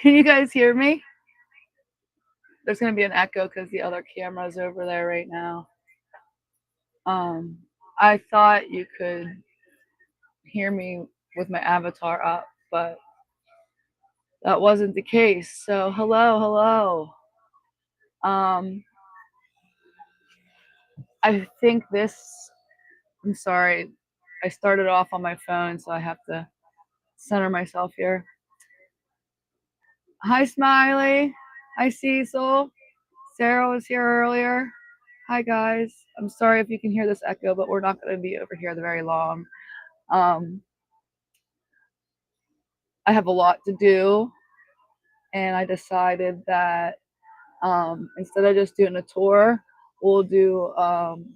Can you guys hear me? There's gonna be an echo because the other camera's over there right now. Um, I thought you could hear me with my avatar up, but that wasn't the case. So hello, hello. Um, I think this. I'm sorry. I started off on my phone, so I have to center myself here. Hi, Smiley. Hi, Cecil. Sarah was here earlier. Hi, guys. I'm sorry if you can hear this echo, but we're not going to be over here very long. Um, I have a lot to do, and I decided that instead of just doing a tour, we'll do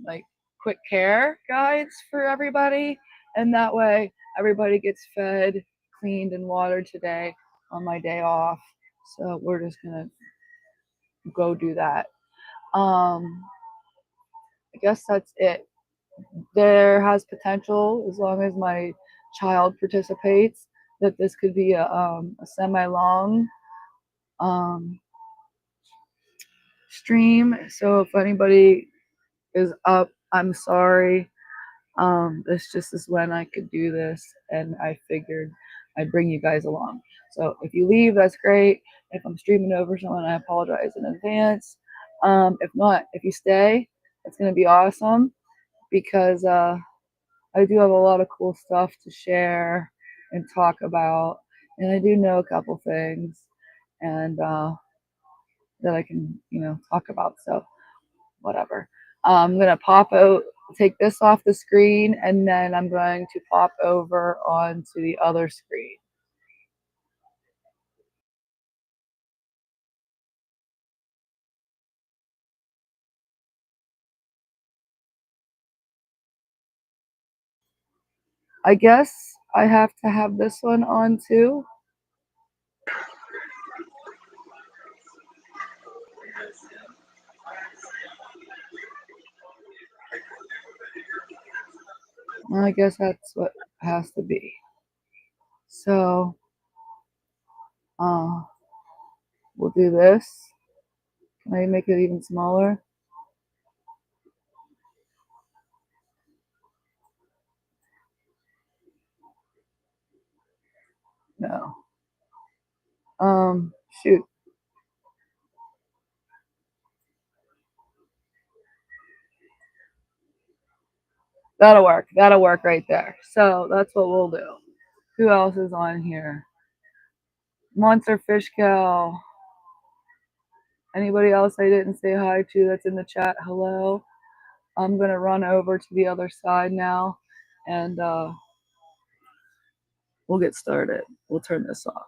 like quick care guides for everybody, and that way everybody gets fed, cleaned, and watered today on my day off. So we're just gonna go do that. I guess that's it. There has potential as long as my child participates that this could be a semi-long um, stream. So if anybody is up, I'm sorry. This just is when I could do this, and I figured I'd bring you guys along. So if you leave, that's great. If I'm streaming over someone, I apologize in advance. If not, if you stay, it's gonna be awesome because I do have a lot of cool stuff to share and talk about, and I do know a couple things, and that I can, talk about. So whatever. I'm gonna pop out, take this off the screen, and then I'm going to pop over onto the other screen. I guess I have to have this one on too. I guess that's what has to be. So, uh, we'll do this. Can I make it even smaller? No. Shoot. That'll work. That'll work right there. So that's what we'll do. Who else is on here? Monster Fish Cow. Anybody else I didn't say hi to that's in the chat? Hello. I'm gonna run over to the other side now, and we'll get started. We'll turn this off.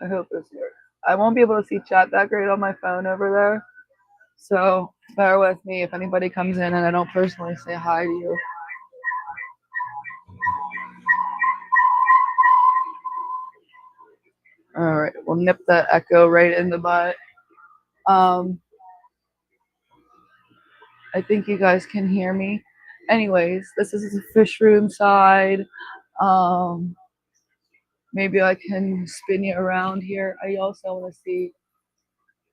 I hope this works. I won't be able to see chat that great on my phone over there, so bear with me if anybody comes in and I don't personally say hi to you. All right, we'll nip that echo right in the butt. I think you guys can hear me. Anyways, this is the fish room side. Um, maybe I can spin you around here. I also want to see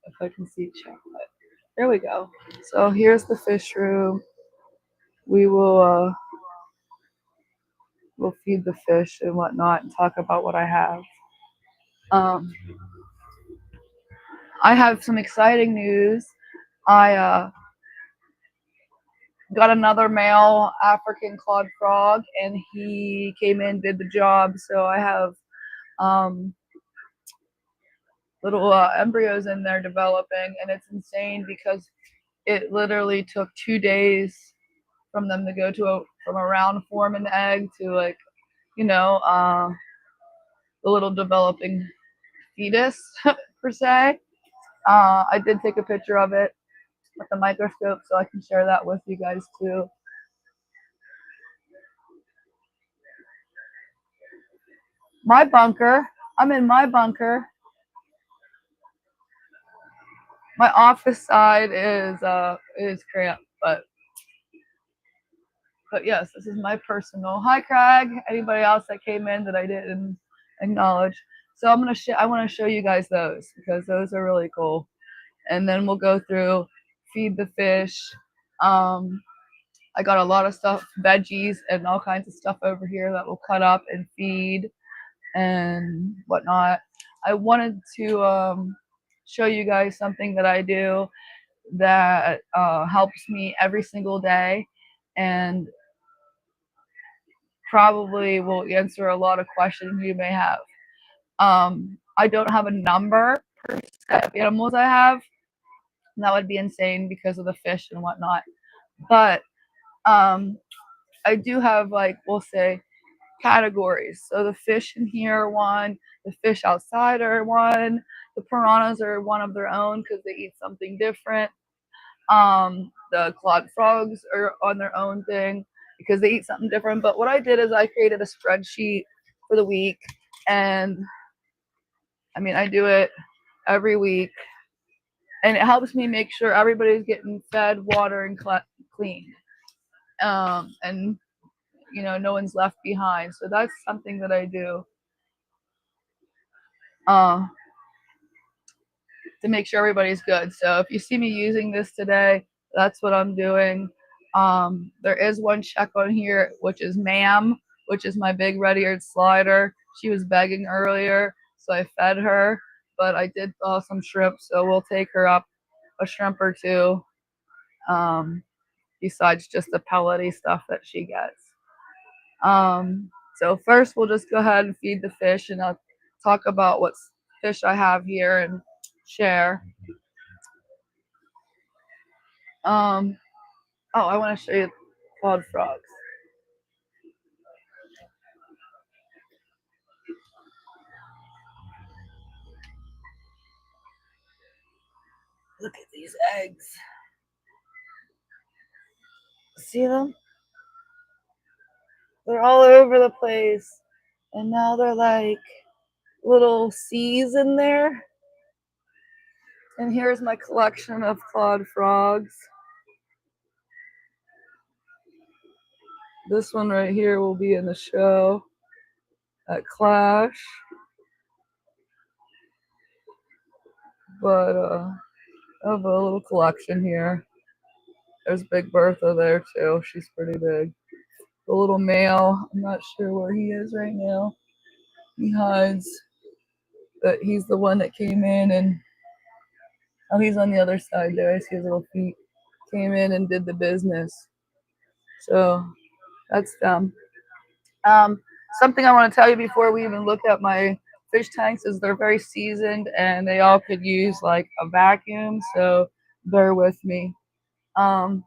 if I can see chocolate. There we go. So here's the fish room. We will we'll feed the fish and whatnot and talk about what I have. Um, I have some exciting news. I got another male African clawed frog, and he came in, did the job. So I have um, little embryos in there developing, and it's insane because it literally took 2 days from them to go to from a round form in the egg to like, you know, the little developing fetus per se. I did take a picture of it with the microscope, so I can share that with you guys too. My bunker. I'm in my bunker. My office side is cramped, but yes, this is my personal. Hi, Craig. Anybody else that came in that I didn't acknowledge? So I want to show you guys those because those are really cool. And then we'll go through feed the fish. Um, I got a lot of stuff, veggies and all kinds of stuff over here that we'll cut up and feed and whatnot. I wanted to show you guys something that I do that helps me every single day and probably will answer a lot of questions you may have. I don't have a number per set of animals I have. That would be insane because of the fish and whatnot. But I do have, like, we'll say, categories. So the fish in here are one, the fish outside are one, the piranhas are one of their own because they eat something different. The clawed frogs are on their own thing because they eat something different. But what I did is I created a spreadsheet for the week, and I mean, I do it every week, and it helps me make sure everybody's getting fed, water, and clean. And no one's left behind. So that's something that I do uh, to make sure everybody's good. So if you see me using this today, that's what I'm doing. There is one check on here, which is Ma'am, which is my big red-eared slider. She was begging earlier, so I fed her. But I did thaw some shrimp, so we'll take her up a shrimp or two, besides just the pellety stuff that she gets. So first we'll just go ahead and feed the fish, and I'll talk about what fish I have here and share. Oh, I want to show you clawed frogs. Look at these eggs. See them? They're all over the place. And now they're like little C's in there. And here's my collection of clawed frogs. This one right here will be in the show at Clash. But I have a little collection here. There's Big Bertha there too. She's pretty big. The little male, I'm not sure where he is right now. He hides. But he's the one that came in and oh, he's on the other side there. I see his little feet. Came in and did the business. So that's them. Um, Something I want to tell you before we even look at my fish tanks is they're very seasoned and they all could use like a vacuum. So bear with me. I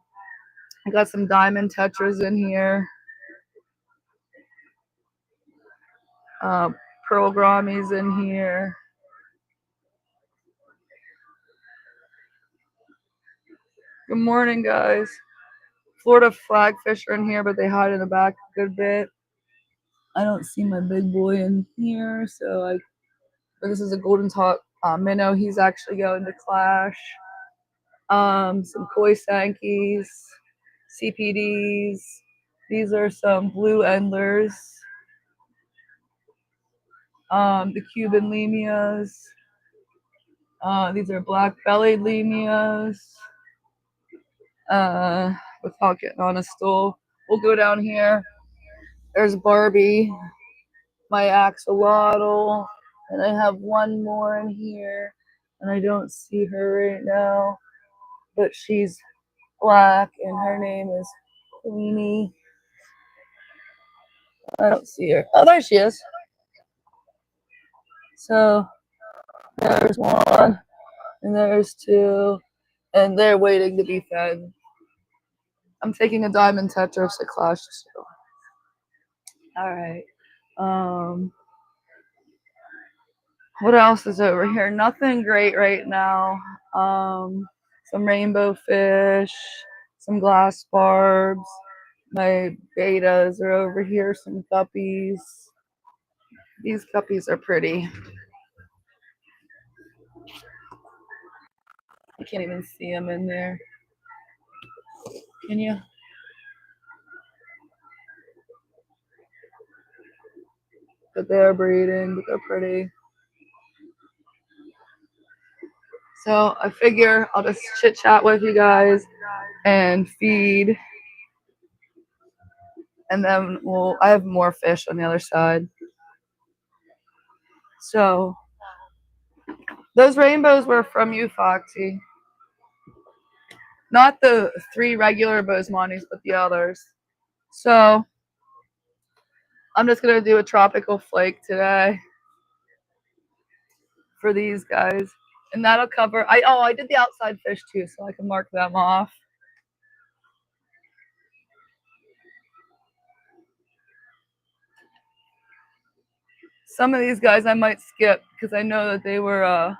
got some diamond tetras in here. Pearl grammies in here. Good morning, guys. Florida flagfish are in here, but they hide in the back a good bit. I don't see my big boy in here, so this is a golden top minnow. He's actually going to Clash. Some koi sankies, CPDs. These are some blue endlers. The Cuban lemias. These are black-bellied lemias. Without getting on a stool, we'll go down here. There's Barbie, my axolotl, and I have one more in here, and I don't see her right now, but she's black, and her name is Queenie. I don't see her. Oh, there she is. So there's one, and there's two, and they're waiting to be fed. I'm taking a diamond tetris to Clash too. All right. What else is over here? Nothing great right now. Some rainbow fish, some glass barbs. My betas are over here. Some guppies. These guppies are pretty. You can't even see them in there. Can you? But they're breeding, but they're pretty. So I figure I'll just chit chat with you guys and feed. And then I have more fish on the other side. So those rainbows were from you, Foxy. Not the 3 regular Bozemontes, but the others. So I'm just going to do a tropical flake today for these guys. And that'll cover, I did the outside fish too, so I can mark them off. Some of these guys I might skip because I know that they were,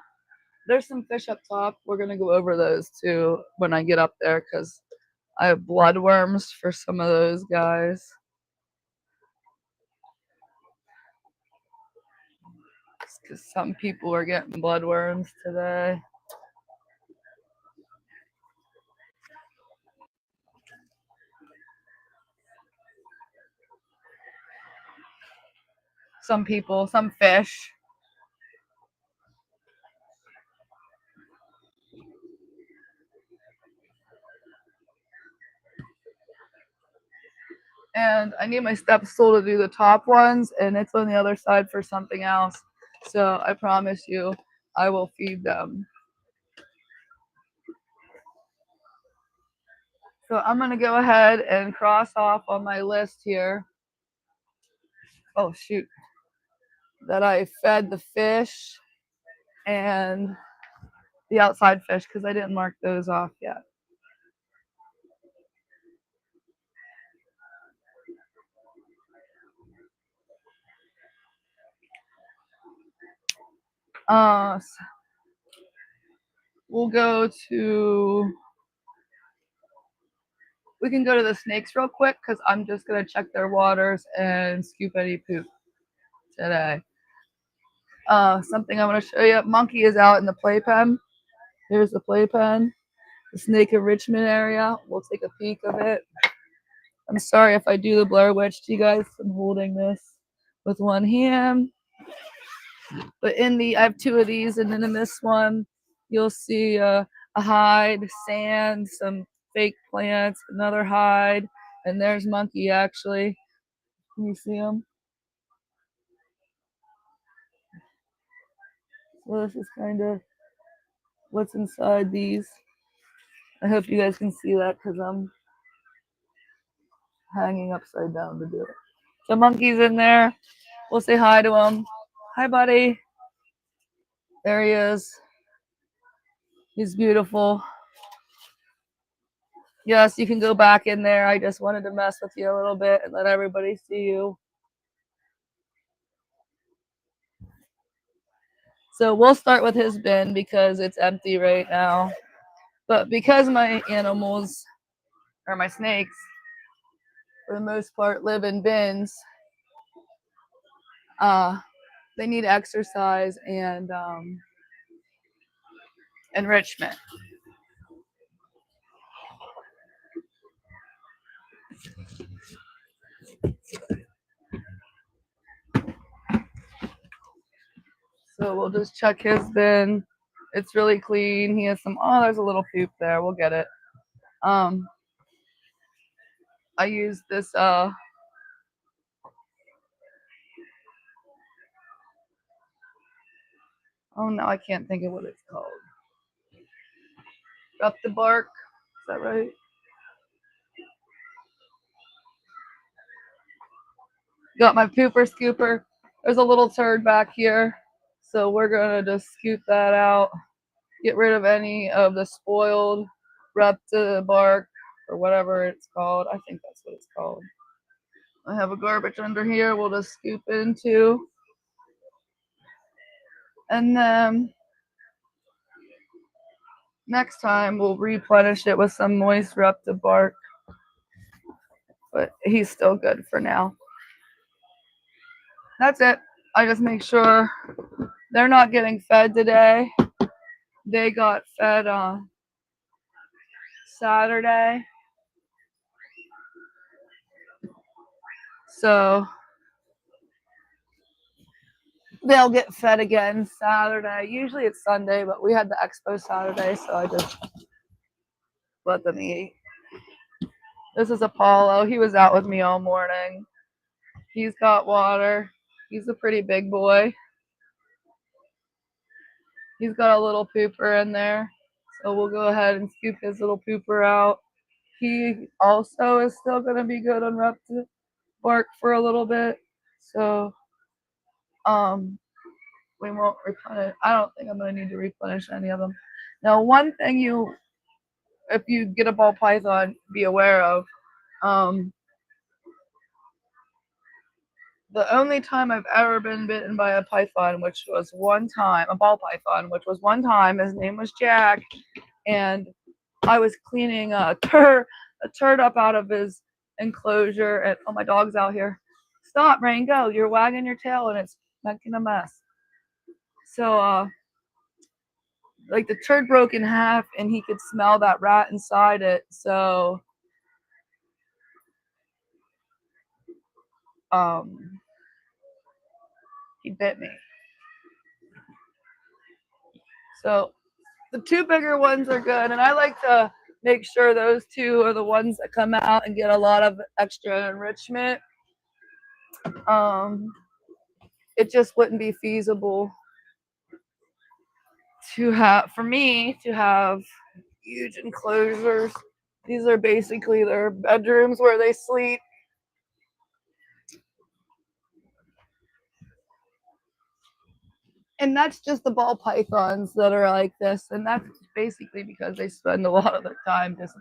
there's some fish up top. We're going to go over those too when I get up there because I have bloodworms for some of those guys. Because some people are getting bloodworms today. Some people, some fish. And I need my step stool to do the top ones, and it's on the other side for something else. So I promise you, I will feed them. So I'm going to go ahead and cross off on my list here. Oh, shoot. That I fed the fish and the outside fish because I didn't mark those off yet. We'll go to, we can go to the snakes real quick because I'm just going to check their waters and scoop any poop today. Something I want to show you. Monkey is out in the playpen. Here's the playpen. The snake enrichment area. We'll take a peek of it. I'm sorry if I do the Blair Witch to you guys. I'm holding this with one hand. But I have 2 of these, and then in this one, you'll see a hide, sand, some fake plants, another hide, and there's Monkey actually. Can you see him? So this is kind of what's inside these. I hope you guys can see that because I'm hanging upside down to do it. So Monkey's in there. We'll say hi to him. Hi, buddy. There he is. He's beautiful. Yes, you can go back in there. I just wanted to mess with you a little bit and let everybody see you. So we'll start with his bin because it's empty right now. But because my animals, or my snakes, for the most part live in bins, they need exercise and enrichment. So we'll just check his bin. It's really clean. He has some, there's a little poop there. We'll get it. I use this, oh no, I can't think of what it's called. Up the bark. Is that right? Got my pooper scooper. There's a little turd back here. So we're going to just scoop that out. Get rid of any of the spoiled reptile bark or whatever it's called. I think that's what it's called. I have a garbage under here we'll just scoop into. And then next time we'll replenish it with some moist reptile bark. But he's still good for now. That's it. I just make sure they're not getting fed today. They got fed Saturday. So they'll get fed again Saturday. Usually it's Sunday, but we had the expo Saturday, so I just let them eat. This is Apollo. He was out with me all morning. He's got water. He's a pretty big boy. He's got a little pooper in there. So we'll go ahead and scoop his little pooper out. He also is still going to be good on Reptile bark for a little bit. So we won't replenish. I don't think I'm going to need to replenish any of them. Now, one thing if you get a ball python, be aware of, the only time I've ever been bitten by a python, which was one time, a ball python, which was one time, his name was Jack, and I was cleaning a turd up out of his enclosure, and oh, my dog's out here. Stop, Rain, go. You're wagging your tail and it's making a mess. So, like the turd broke in half and he could smell that rat inside it. So, he bit me. So the two bigger ones are good, and I like to make sure those two are the ones that come out and get a lot of extra enrichment. It just wouldn't be feasible for me to have huge enclosures. These are basically their bedrooms where they sleep. And that's just the ball pythons that are like this. And that's basically because they spend a lot of their time just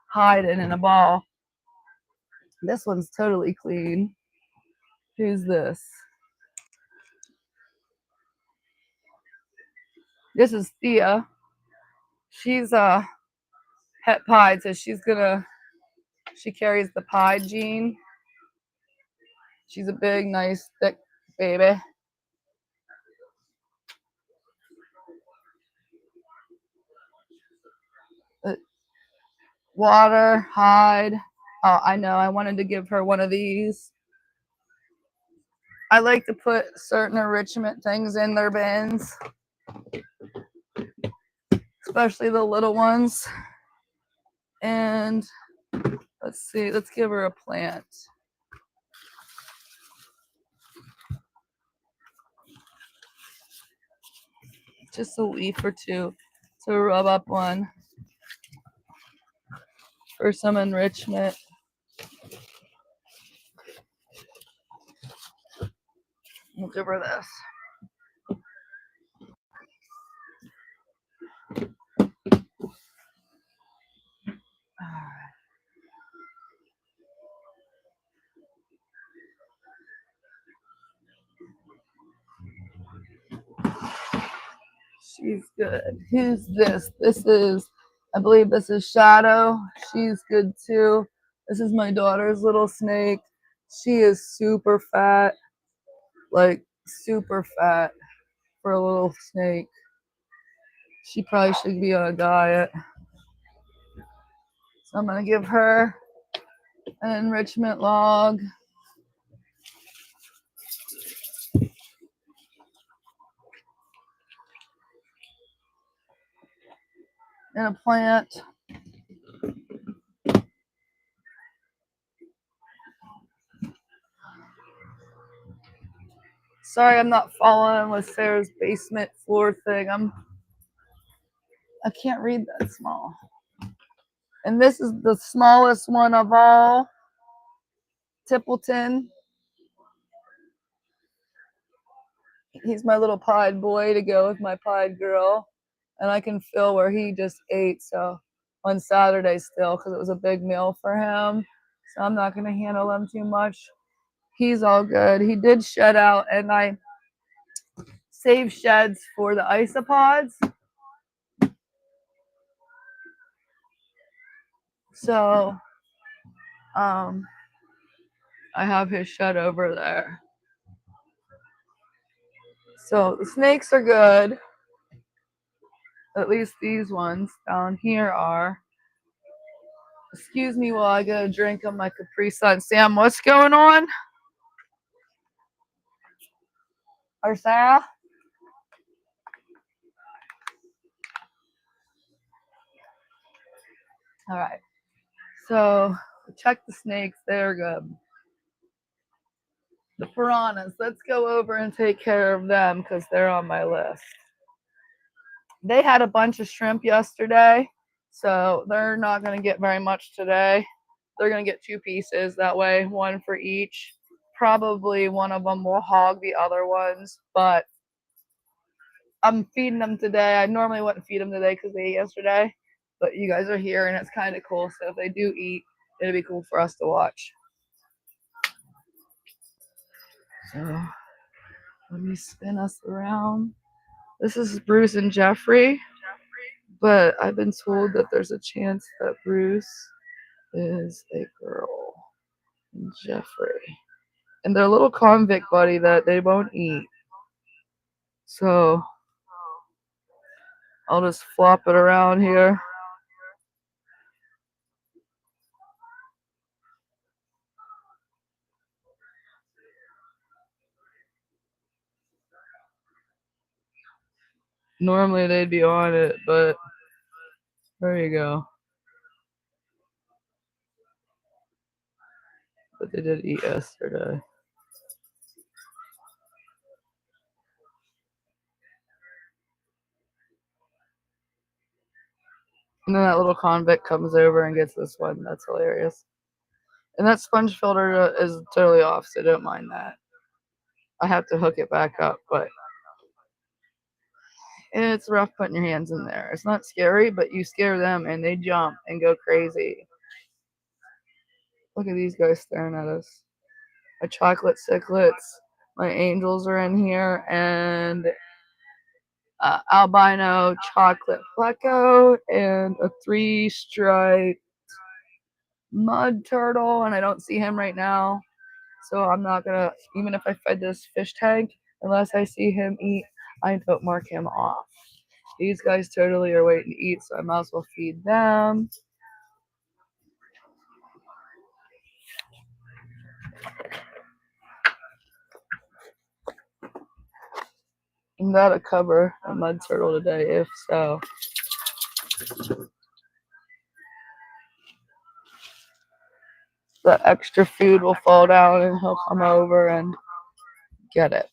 hiding in a ball. This one's totally clean. Who's this? This is Thea. She's a het pied, so she carries the pied gene. She's a big, nice, thick baby. Water, hide. Oh, I know. I wanted to give her one of these. I like to put certain enrichment things in their bins, especially the little ones. And let's see, let's give her a plant. Just a leaf or two to rub up on for some enrichment. We'll give her this. She's good. Who's this? I believe this is Shadow. She's good too. This is my daughter's little snake. She is super fat, like super fat for a little snake. She probably should be on a diet. So I'm going to give her an enrichment log. And a plant. Sorry, I'm not following with Sarah's basement floor thing. I can't read that small. And this is the smallest one of all. Tippleton. He's my little pied boy to go with my pied girl. And I can feel where he just ate. So on Saturday still, because it was a big meal for him. So I'm not going to handle him too much. He's all good. He did shed out, and I saved sheds for the isopods. So I have his shed over there. So the snakes are good. At least these ones down here are. Excuse me while I get a drink of my Capri Sun. Sam, what's going on? Or Sarah? All right. So check the snakes. They're good. The piranhas. Let's go over and take care of them because they're on my list. They had a bunch of shrimp yesterday, so they're not going to get very much today. They're going to get 2 pieces. That way, 1 for each. Probably one of them will hog the other ones, but I'm feeding them today. I normally wouldn't feed them today because they ate yesterday, but you guys are here and it's kind of cool. So if they do eat, it'll be cool for us to watch. So let me spin us around. This is Bruce and Jeffrey, but I've been told that there's a chance that Bruce is a girl and Jeffrey. And they're a little convict buddy that they won't eat. So I'll just flop it around here. Normally they'd be on it, but there you go. But they did eat yesterday. And then that little convict comes over and gets this one. That's hilarious. And that sponge filter is totally off, so don't mind that. I have to hook it back up, but it's rough putting your hands in there. It's not scary, but you scare them and they jump and go crazy. Look at these guys staring at us. My chocolate cichlids, my angels are in here, and albino chocolate pleco, and a 3-striped mud turtle, and I don't see him right now. So I'm not gonna, even if I fed this fish tank, unless I see him eat, I don't mark him off. These guys totally are waiting to eat, so I might as well feed them. I'm gonna cover a mud turtle today, if so. The extra food will fall down and he'll come over and get it.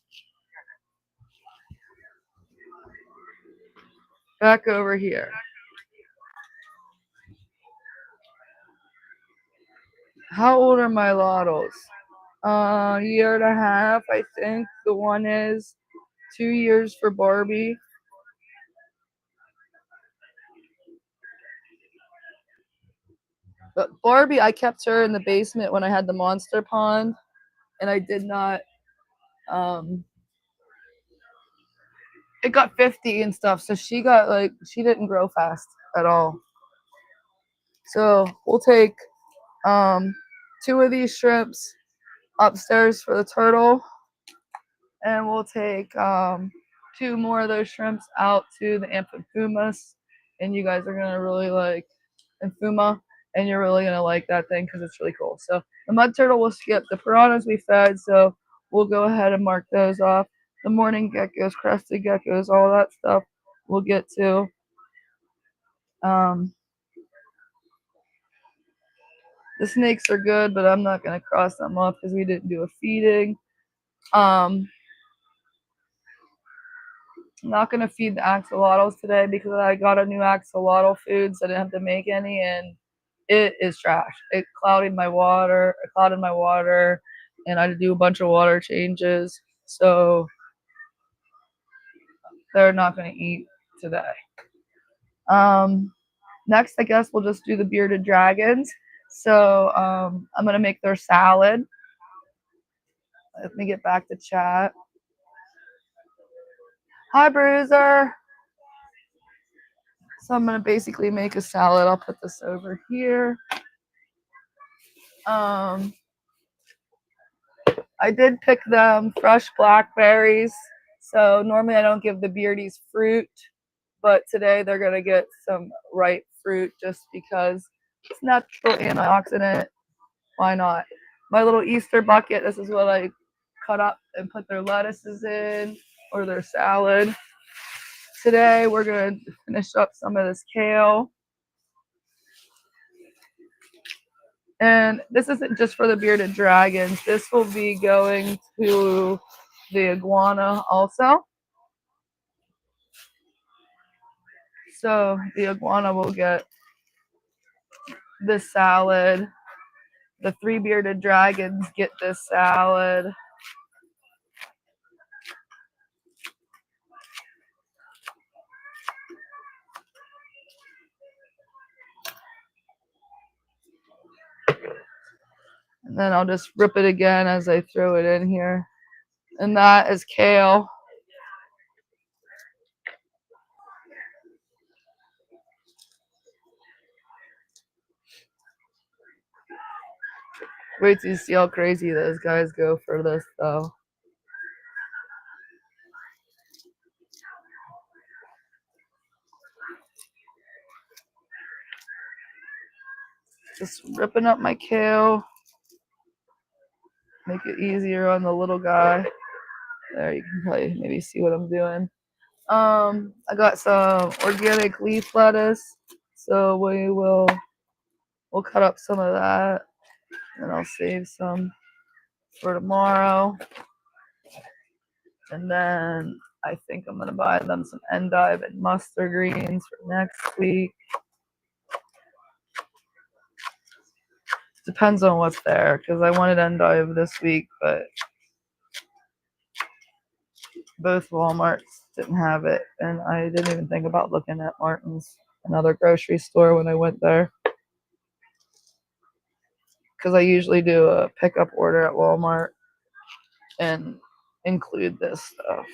Back over here. How old are my lottles? Year and a half, I think. The one is 2 years for Barbie. But Barbie, I kept her in the basement when I had the monster pond, and I did not. It got 50 and stuff, so she didn't grow fast at all. So we'll take 2 of these shrimps upstairs for the turtle, and we'll take 2 more of those shrimps out to the amphifumas, and you guys are gonna really like amfuma, and you're really gonna like that thing because it's really cool. So the mud turtle will skip. The piranhas we fed, so we'll go ahead and mark those off. The morning geckos, crested geckos, all that stuff we'll get to. The snakes are good, but I'm not gonna cross them off because we didn't do a feeding. I'm not gonna feed the axolotls today because I got a new axolotl food, so I didn't have to make any, and it is trash. It clouded my water, and I had to do a bunch of water changes, so they're not gonna eat today. Next, I guess we'll just do the bearded dragons. So I'm gonna make their salad. Let me get back to chat. Hi, Bruiser. So I'm gonna basically make a salad. I'll put this over here. I did pick them fresh blackberries. So normally I don't give the beardies fruit, but today they're gonna get some ripe fruit just because It's natural antioxidant. Why not? My little Easter bucket, this is what I cut up and put their lettuces in or their salad. Today we're going to finish up some of this kale. And this isn't just for the bearded dragons. This will be going to the iguana also. So the iguana will get this salad. The 3 bearded dragons get this salad. And then I'll just rip it again as I throw it in here. And that is kale. Wait till you see how crazy those guys go for this, though. Just ripping up my kale. Make it easier on the little guy. There, you can probably maybe see what I'm doing. I got some organic leaf lettuce, so we'll cut up some of that, and I'll save some for tomorrow. And then I think I'm gonna buy them some endive and mustard greens for next week. Depends on what's there, because I wanted endive this week, but both Walmarts didn't have it, and I didn't even think about looking at Martin's, another grocery store, when I went there, because I usually do a pickup order at Walmart and include this stuff.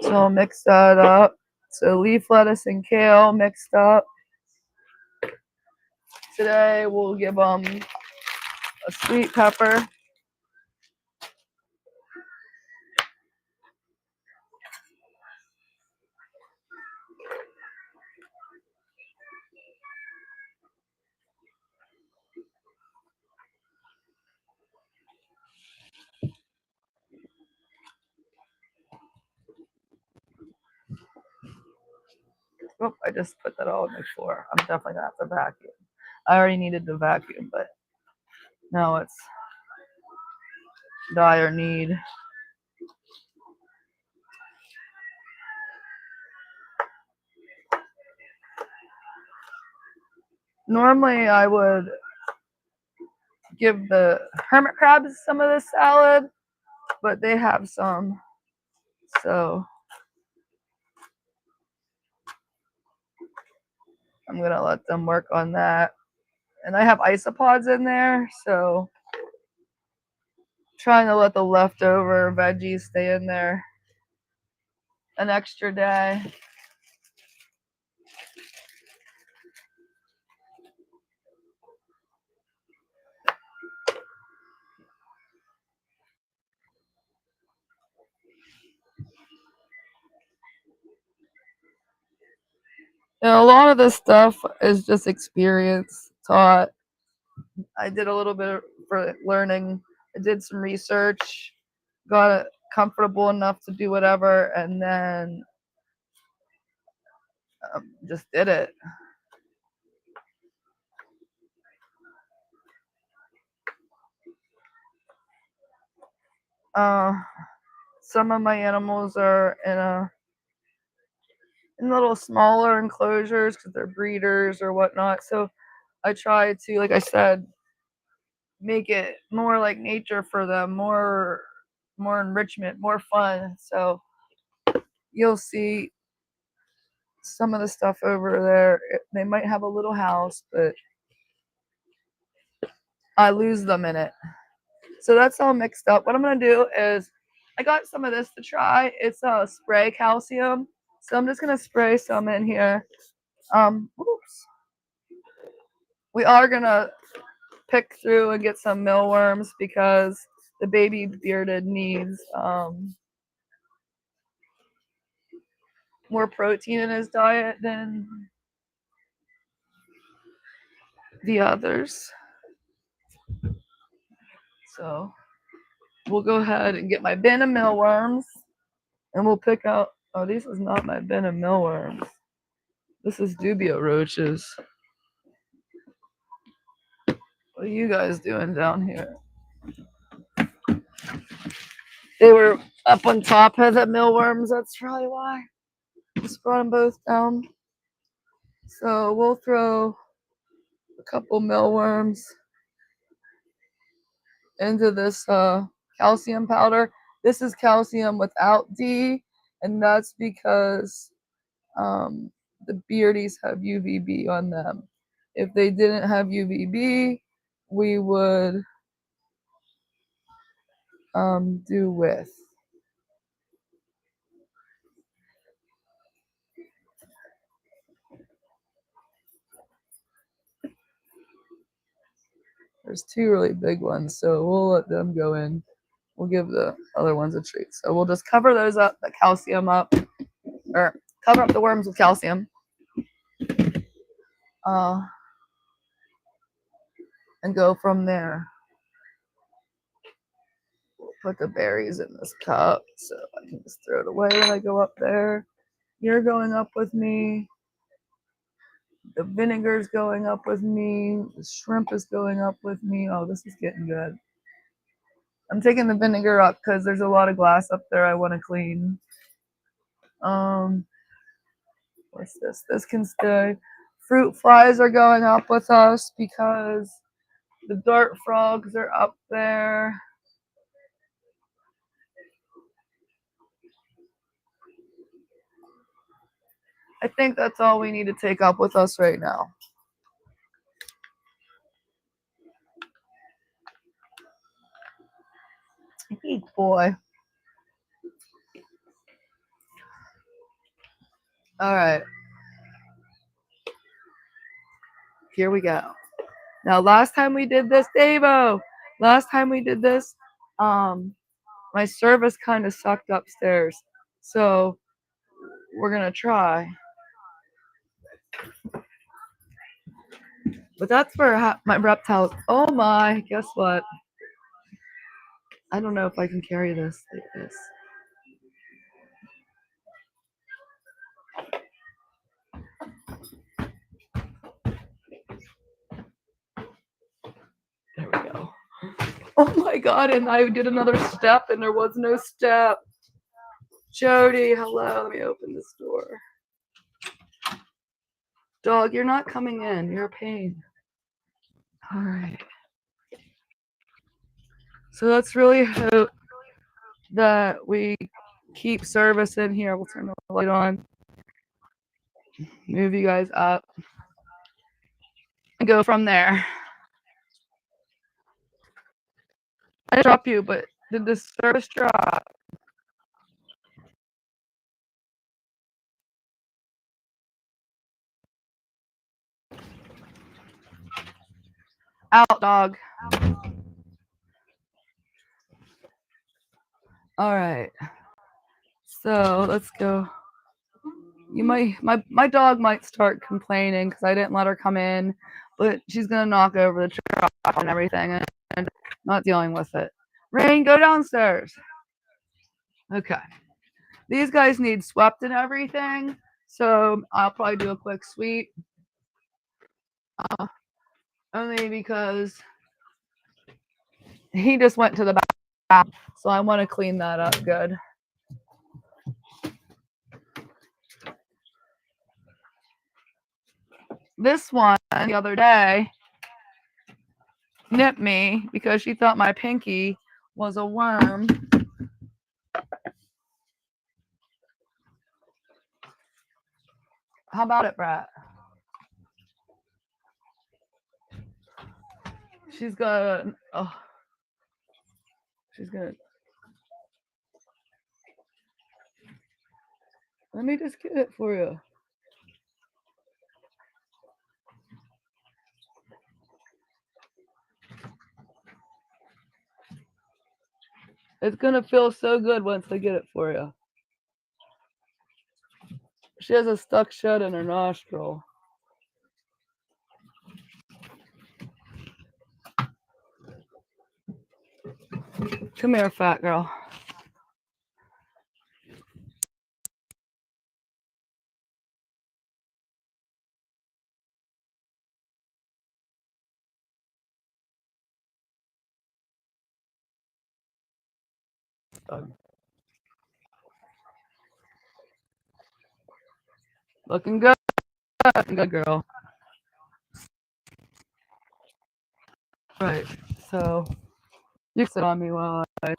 So I'll mix that up. So leaf lettuce and kale mixed up. Today we'll give them a sweet pepper. Oh, I just put that all on the floor. I'm definitely gonna have to vacuum. I already needed to vacuum, but now it's dire need. Normally I would give the hermit crabs some of this salad, but they have some, so I'm gonna let them work on that. And I have isopods in there, so trying to let the leftover veggies stay in there an extra day. And a lot of this stuff is just experience taught. I did a little bit for learning. I did some research, got comfortable enough to do whatever, and then just did it. Some of my animals are in little smaller enclosures because they're breeders or whatnot. So I try to, like I said, make it more like nature for them, more enrichment, more fun. So you'll see some of the stuff over there. They might have a little house, but I lose them in it. So that's all mixed up. What I'm gonna do is I got some of this to try. It's spray calcium. So I'm just gonna spray some in here. Oops. We are gonna pick through and get some mealworms because the baby bearded needs more protein in his diet than the others. So we'll go ahead and get my bin of mealworms, and we'll pick out. Oh, this is not my bin of mealworms. This is dubia roaches. What are you guys doing down here? They were up on top of the mealworms. That's probably why. Just brought them both down. So we'll throw a couple mealworms into this calcium powder. This is calcium without D, and that's because the beardies have UVB on them. If they didn't have UVB, we would do with. There's two really big ones, so we'll let them go in. We'll give the other ones a treat. So we'll just cover those up, the calcium up, or cover up the worms with calcium. And go from there. We'll put the berries in this cup so I can just throw it away when I go up there. You're going up with me. The vinegar's going up with me. The shrimp is going up with me. Oh, this is getting good. I'm taking the vinegar up because there's a lot of glass up there I want to clean. What's this? This can stay. Fruit flies are going up with us because the dart frogs are up there. I think that's all we need to take up with us right now. Eek boy. All right. Here we go. Now, last time we did this, Davo, my service kind of sucked upstairs. So we're going to try. But that's where my reptiles. Oh my, guess what? I don't know if I can carry this like this. There we go. Oh my God, and I did another step and there was no step. Jody, hello. Let me open this door. Dog, you're not coming in. You're a pain. All right. So let's really hope that we keep service in here. We'll turn the light on. Move you guys up. And go from there. I drop you, but did the service drop? Out, dog. All right. So let's go. You might my dog might start complaining because I didn't let her come in, but she's gonna knock over the truck and everything and not dealing with it. Rain, go downstairs. Okay. These guys need swept and everything, so I'll probably do a quick sweep. Only because he just went to the back, so I want to clean that up good. This one the other day nipped me because she thought my pinky was a worm. How about it, Brat? She's gonna. Oh, she's gonna. Let me just get it for you. It's gonna feel so good once I get it for you. She has a stuck shut in her nostril. Come here, fat girl. Looking good. Looking good, girl. Right. So you sit on me while I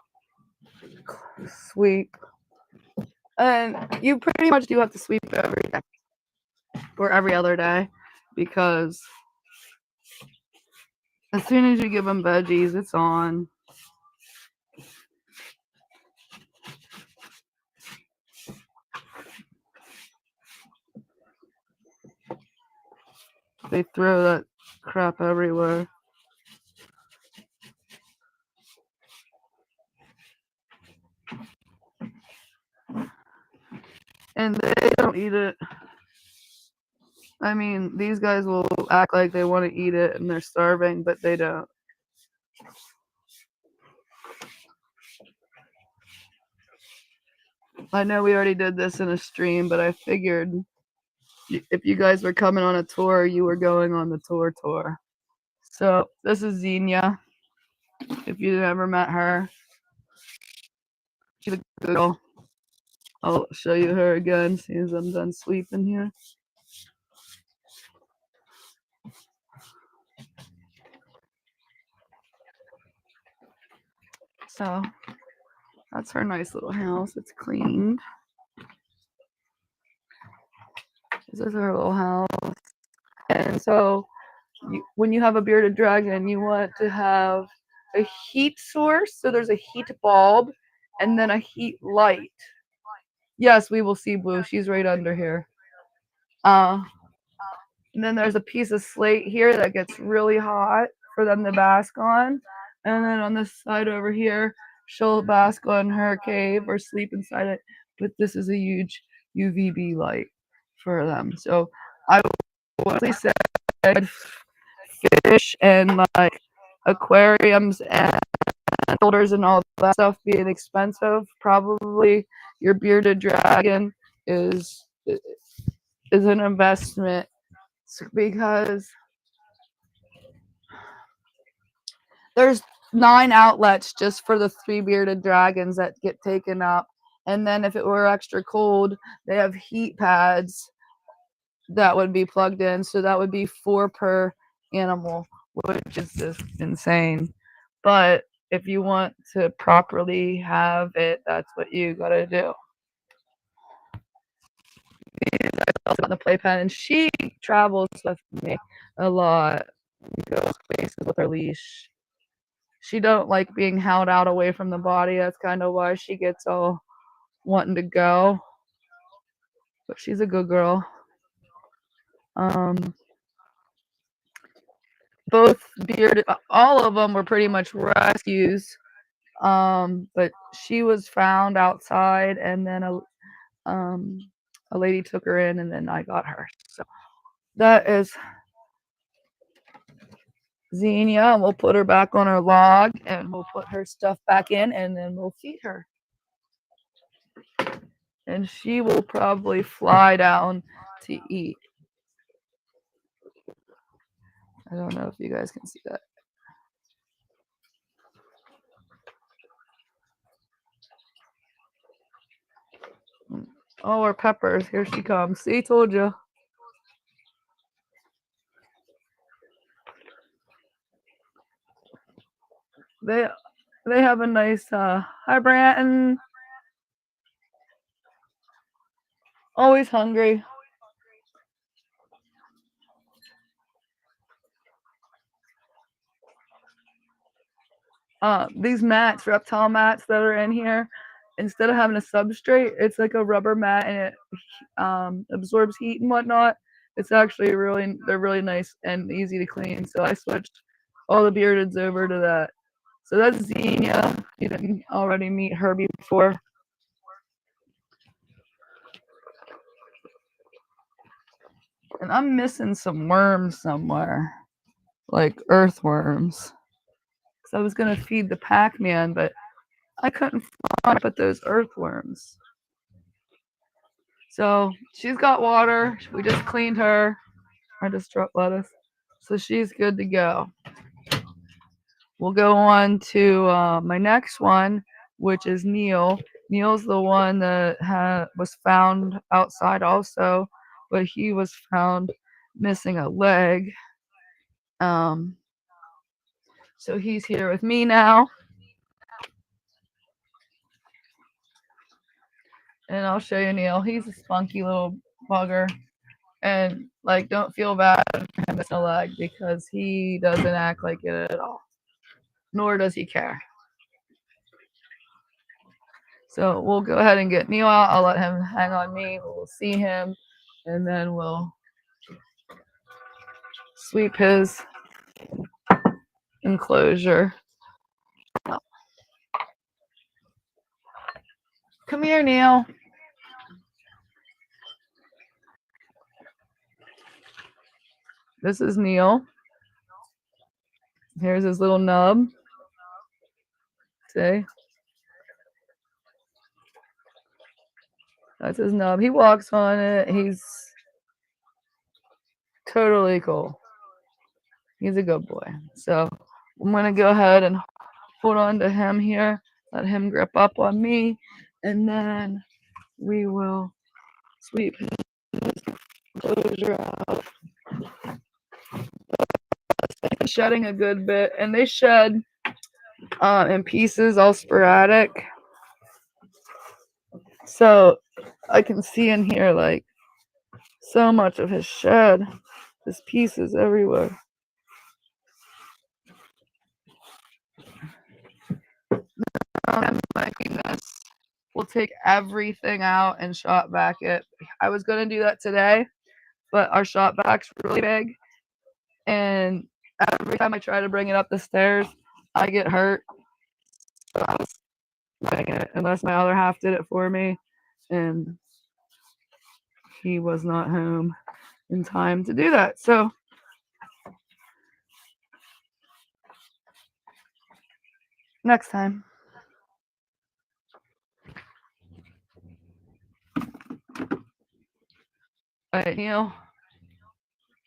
sweep. And you pretty much do have to sweep every day or every other day because as soon as you give them veggies, it's on. They throw that crap everywhere. And they don't eat it. I mean, these guys will act like they want to eat it and they're starving, but they don't. I know we already did this in a stream, but I figured if you guys were coming on a tour, you were going on the tour. So this is Xenia. If you ever met her, she's a good girl. I'll show you her again as soon as I'm done sweeping here. So that's her nice little house. It's cleaned. This is her little house. And so when you have a bearded dragon, you want to have a heat source. So there's a heat bulb and then a heat light. Yes, we will see Blue. She's right under here. And then there's a piece of slate here that gets really hot for them to bask on. And then on this side over here, she'll bask on her cave or sleep inside it. But this is a huge UVB light for them. So I would say fish and like aquariums and filters and all that stuff being expensive, probably your bearded dragon is an investment because there's 9 outlets just for the 3 bearded dragons that get taken up. And then if it were extra cold, they have heat pads that would be plugged in. So that would be 4 per animal, which is just insane. But if you want to properly have it, that's what you gotta do. On the playpen, and she travels with me a lot. Goes places with her leash. She don't like being held out away from the body. That's kind of why she gets all wanting to go. But she's a good girl. Both bearded, all of them were pretty much rescues. But she was found outside, and then a lady took her in, and then I got her. So that is Xenia, and we'll put her back on her log, and we'll put her stuff back in, and then we'll feed her. And she will probably fly down to eat. I don't know if you guys can see that. Oh, our peppers. Here she comes. See, told you. They have a nice hi Branton. Always hungry. These mats, reptile mats that are in here, instead of having a substrate, it's like a rubber mat and it absorbs heat and whatnot. It's actually they're really nice and easy to clean. So I switched all the beardeds over to that. So that's Xenia. You didn't already meet her before. And I'm missing some worms somewhere, like earthworms. So I was gonna feed the Pac-Man, but I couldn't find but those earthworms. So she's got water. We just cleaned her. I just dropped lettuce. So she's good to go. We'll go on to my next one, which is Neil. Neil's the one that was found outside also, but he was found missing a leg. So he's here with me now. And I'll show you Neil. He's a spunky little bugger. And like, don't feel bad for him missing a leg because he doesn't act like it at all. Nor does he care. So we'll go ahead and get Neil out. I'll let him hang on me. We'll see him, and then we'll sweep his enclosure. Come here, Neil. This is Neil. Here's his little nub. See? That's his nub. He walks on it. He's totally cool. He's a good boy. So I'm going to go ahead and hold on to him here. Let him grip up on me. And then we will sweep his enclosure out. Shedding a good bit. And they shed in pieces, all sporadic. So I can see in here like so much of his shed, his pieces everywhere. We'll take everything out and shot back it. I was gonna do that today, but our shot back's really big, and every time I try to bring it up the stairs, I get hurt. So I was doing it unless my other half did it for me, and he was not home in time to do that. So next time. All right, Neil,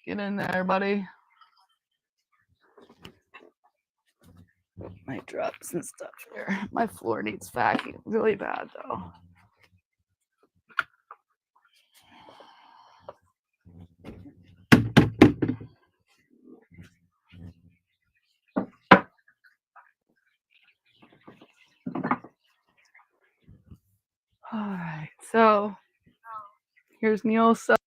get in there, buddy. My drops and stuff here. My floor needs vacuum really bad though. All right, so here's Neil's setup.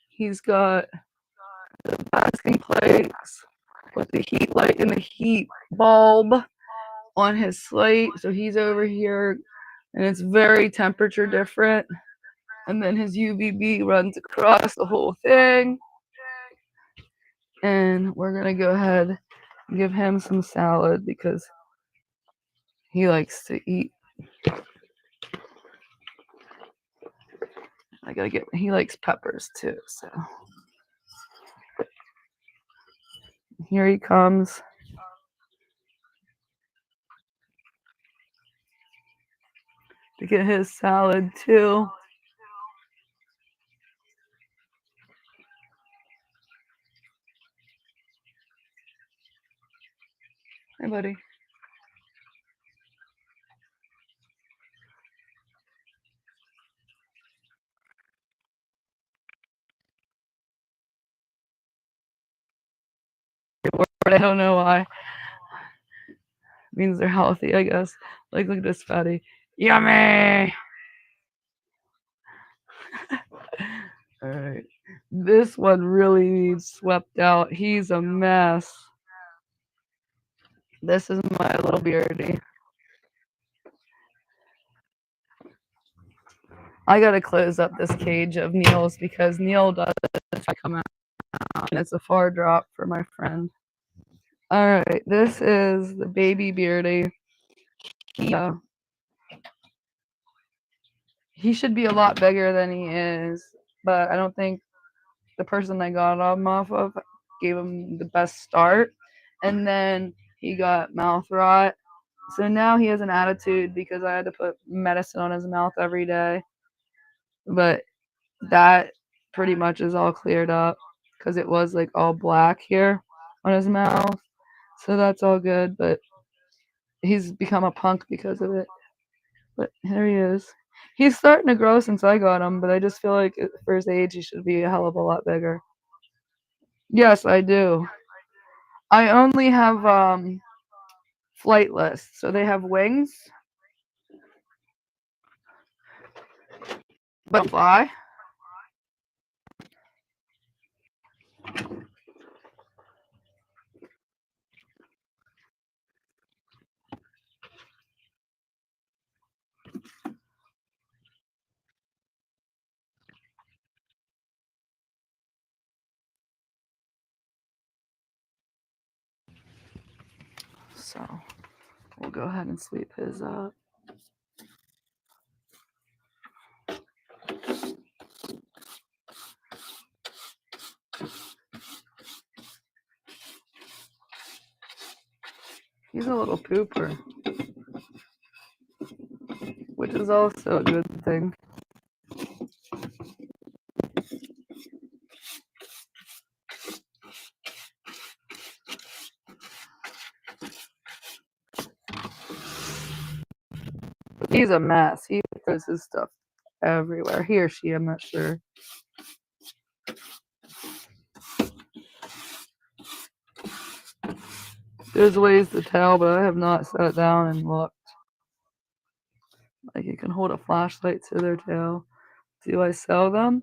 He's got the basking plates with the heat light and the heat bulb on his slate. So he's over here and it's very temperature different. And then his UVB runs across the whole thing. And we're going to go ahead and give him some salad because he likes to eat. He likes peppers too. So here he comes. To get his salad too. Hey, buddy. I don't know why. It means they're healthy, I guess. Like, look at this fatty. Yummy! All right. This one really needs swept out. He's a mess. This is my little beardy. I gotta close up this cage of Neil's because Neil does come out, and it's a far drop for my friend. All right, this is the baby beardy. He should be a lot bigger than he is, but I don't think the person I got him off of gave him the best start. And then he got mouth rot. So now he has an attitude because I had to put medicine on his mouth every day. But that pretty much is all cleared up because it was like all black here on his mouth. So that's all good. But he's become a punk because of it. But here he is. He's starting to grow since I got him, but I just feel like for his age, he should be a hell of a lot bigger. Yes, I do. I only have flightless, so they have wings, but fly. So we'll go ahead and sweep his up. He's a little pooper, which is also a good thing. He's a mess. He throws his stuff everywhere. He or she, I'm not sure. There's ways to tell, but I have not sat down and looked. Like you can hold a flashlight to their tail. Do I sell them?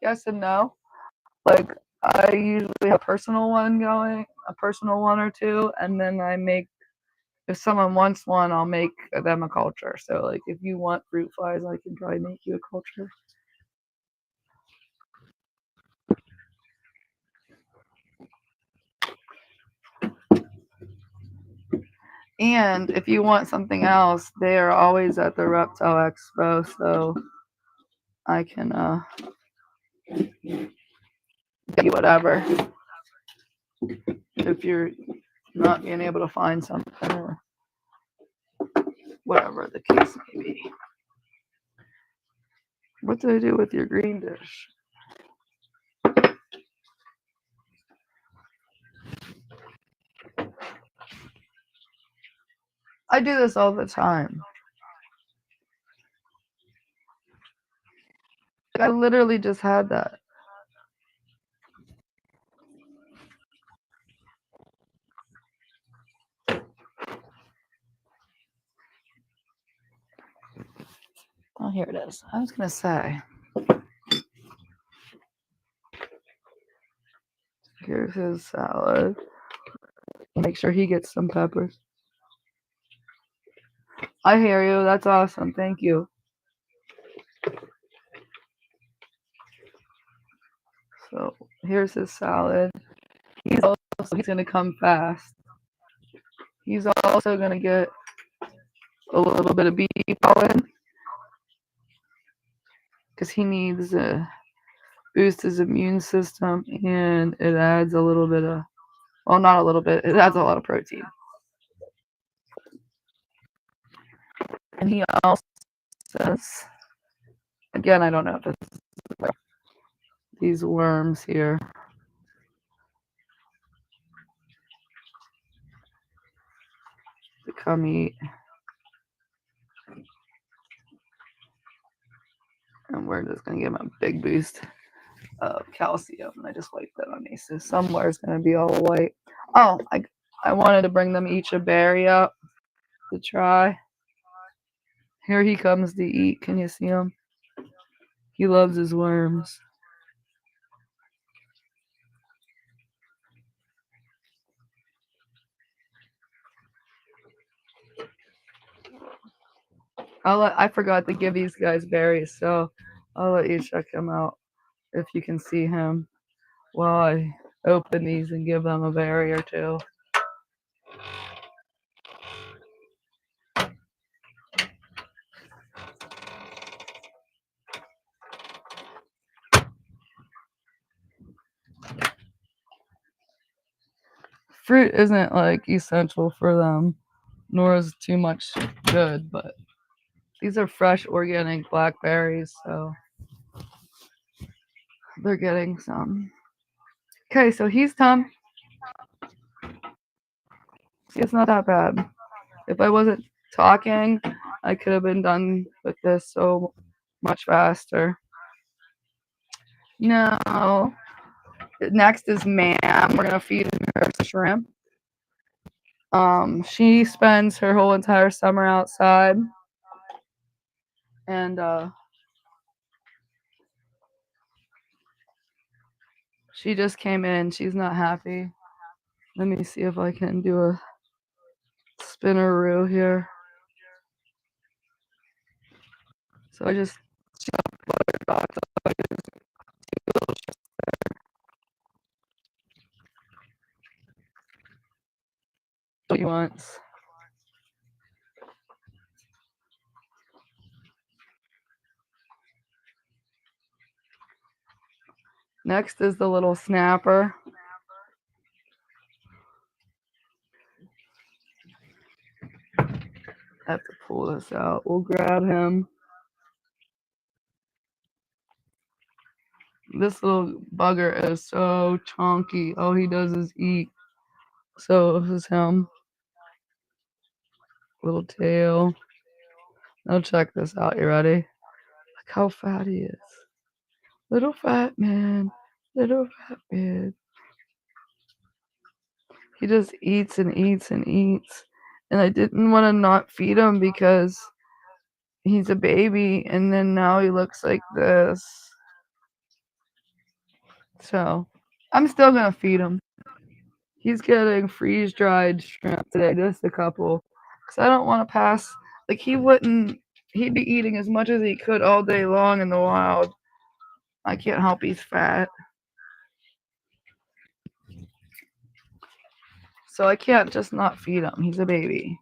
Yes and no. Like I usually have a personal one going, a personal one or two, and then I make if someone wants one, I'll make them a culture. So like if you want fruit flies, I can probably make you a culture. And if you want something else, they are always at the Reptile Expo, so I can get you whatever. If you're not being able to find something or whatever the case may be. What do I do with your green dish? I do this all the time. I literally just had that. Oh, here it is. I was going to say. Here's his salad. Make sure he gets some peppers. I hear you. That's awesome. Thank you. So here's his salad. He's going to come fast. He's also going to get a little bit of bee pollen because he needs to boost his immune system, and it adds a little bit of, well, not a little bit, it adds a lot of protein. And he also says, again, I don't know if it's these worms here. To come eat. And we're just going to give him a big boost of calcium. And I just wiped that on me. So somewhere it's going to be all white. Oh, I wanted to bring them each a berry up to try. Here he comes to eat. Can you see him? He loves his worms. I forgot to give these guys berries, so I'll let you check him out if you can see him while I open these and give them a berry or two. Fruit isn't like essential for them, nor is too much good, but these are fresh organic blackberries, so they're getting some. Okay, so he's done. It's not that bad. If I wasn't talking, I could have been done with this so much faster. No. Next is Ma'am. We're gonna feed her shrimp. She spends her whole entire summer outside, and she just came in. She's not happy. Let me see if I can do a spinneroo here. So I just she wants. Next is the little snapper. I have to pull this out. We'll grab him. This little bugger is so chunky. All he does is eat. So this is him. Little tail. Now check this out. You ready? Look how fat he is. Little fat man. Little fat man. He just eats and eats and eats. And I didn't want to not feed him because he's a baby, and then now he looks like this. So I'm still gonna feed him. He's getting freeze-dried shrimp today, just a couple, because I don't want to pass. Like he'd be eating as much as he could all day long in the wild. I can't help he's fat. So I can't just not feed him. He's a baby.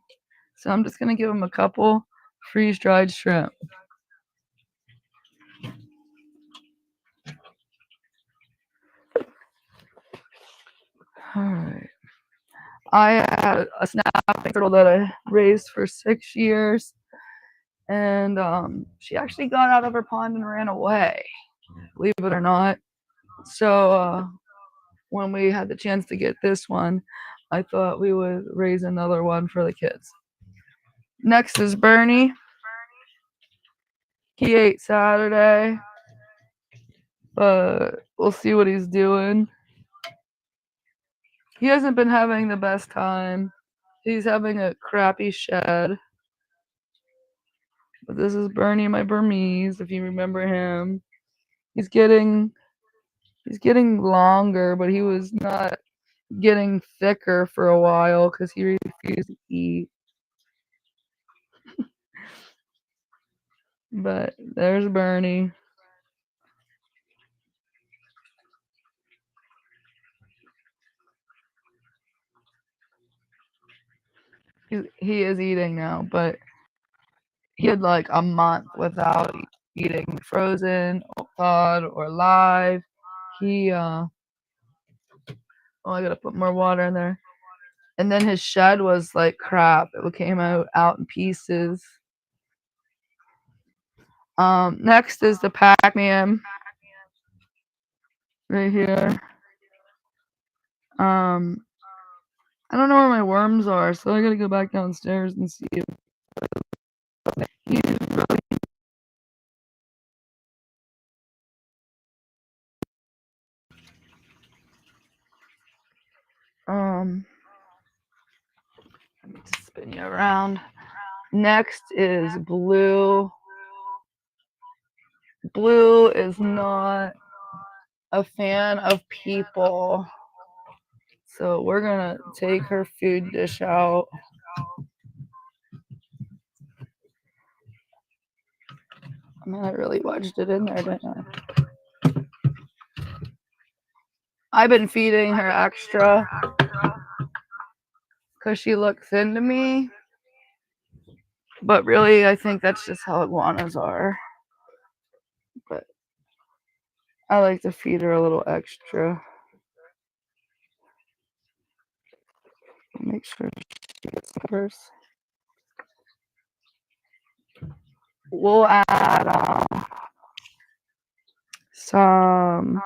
So I'm just gonna give him a couple freeze-dried shrimp. Alright. I had a snapping turtle that I raised for 6 years, and she actually got out of her pond and ran away, believe it or not. So when we had the chance to get this one, I thought we would raise another one for the kids. Next is Bernie. He ate Saturday, but we'll see what he's doing. He hasn't been having the best time. He's having a crappy shed. But this is Bernie, my Burmese, if you remember him. He's getting longer, but he was not getting thicker for a while because he refused to eat. But there's Bernie. He is eating now, but he had like a month without eating frozen, or thawed, or live. He oh, I gotta put more water in there. And then his shed was like crap. It came out in pieces. Next is the Pac-Man right here. I don't know where my worms are, so I gotta go back downstairs and see if he's really. Let me just spin you around. Next is Blue. Blue is not a fan of people, so we're gonna take her food dish out. I mean, I really wedged it in there, didn't I? I've been feeding her extra because she looks thin to me, but really I think that's just how iguanas are. But I like to feed her a little extra. Make sure she gets the purse. We'll add some.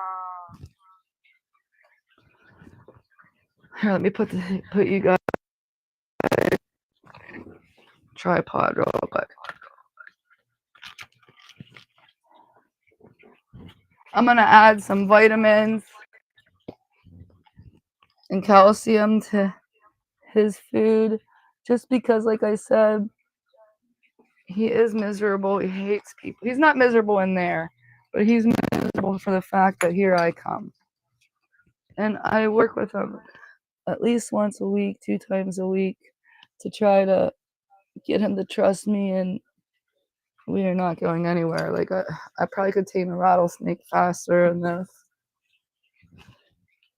Here, let me put you guys tripod real quick. I'm gonna add some vitamins and calcium to his food, just because, like I said, he is miserable. He hates people. He's not miserable in there, but he's miserable for the fact that here I come. And I work with him at least once a week, 2 times a week, to try to get him to trust me, and we are not going anywhere. Like, I probably could tame a rattlesnake faster than this.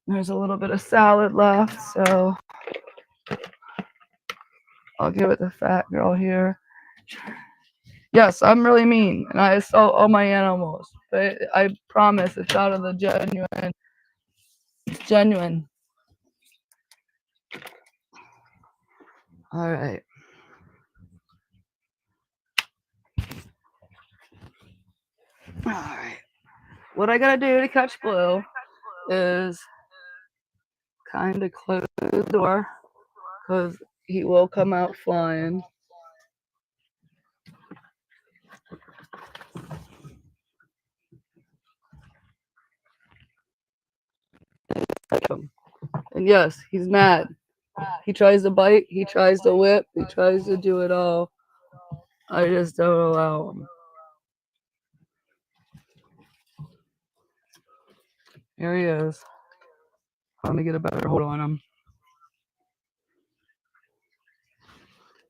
There's a little bit of salad left, so I'll give it the fat girl here. Yes, I'm really mean, and I assault all my animals, but I promise it's out of the genuine. It's genuine. All right. All right. What I gotta do to catch Blue is kind of close the door, because he will come out flying. And yes, he's mad. He tries to bite, he tries to whip, he tries to do it all. I just don't allow him. Here he is. Let me get a better hold on him.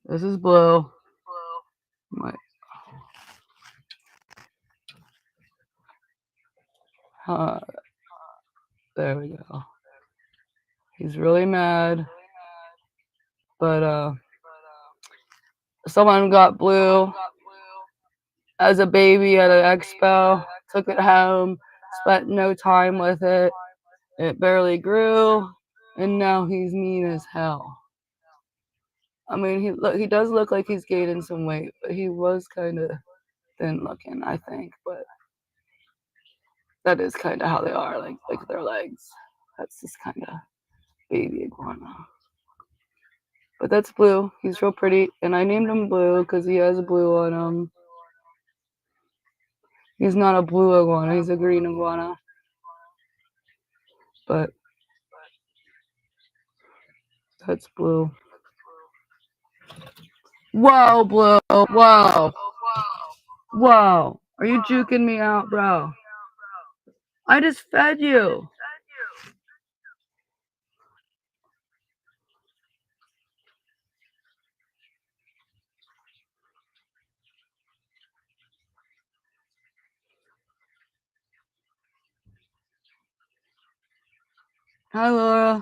This is Blue. There we go. He's really mad, but someone got Blue as a baby at an expo, took it home, spent no time with it. It barely grew, and now he's mean as hell. I mean, he does look like he's gaining some weight, but he was kind of thin looking, I think. But that is kind of how they are, like their legs. That's just kind of baby iguana. But that's Blue. He's real pretty, and I named him Blue because he has blue on him. He's not a blue iguana, he's a green iguana. But that's Blue. Whoa, Blue. Whoa. Whoa. Are you juking me out, bro? I just fed you. Hi, Laura.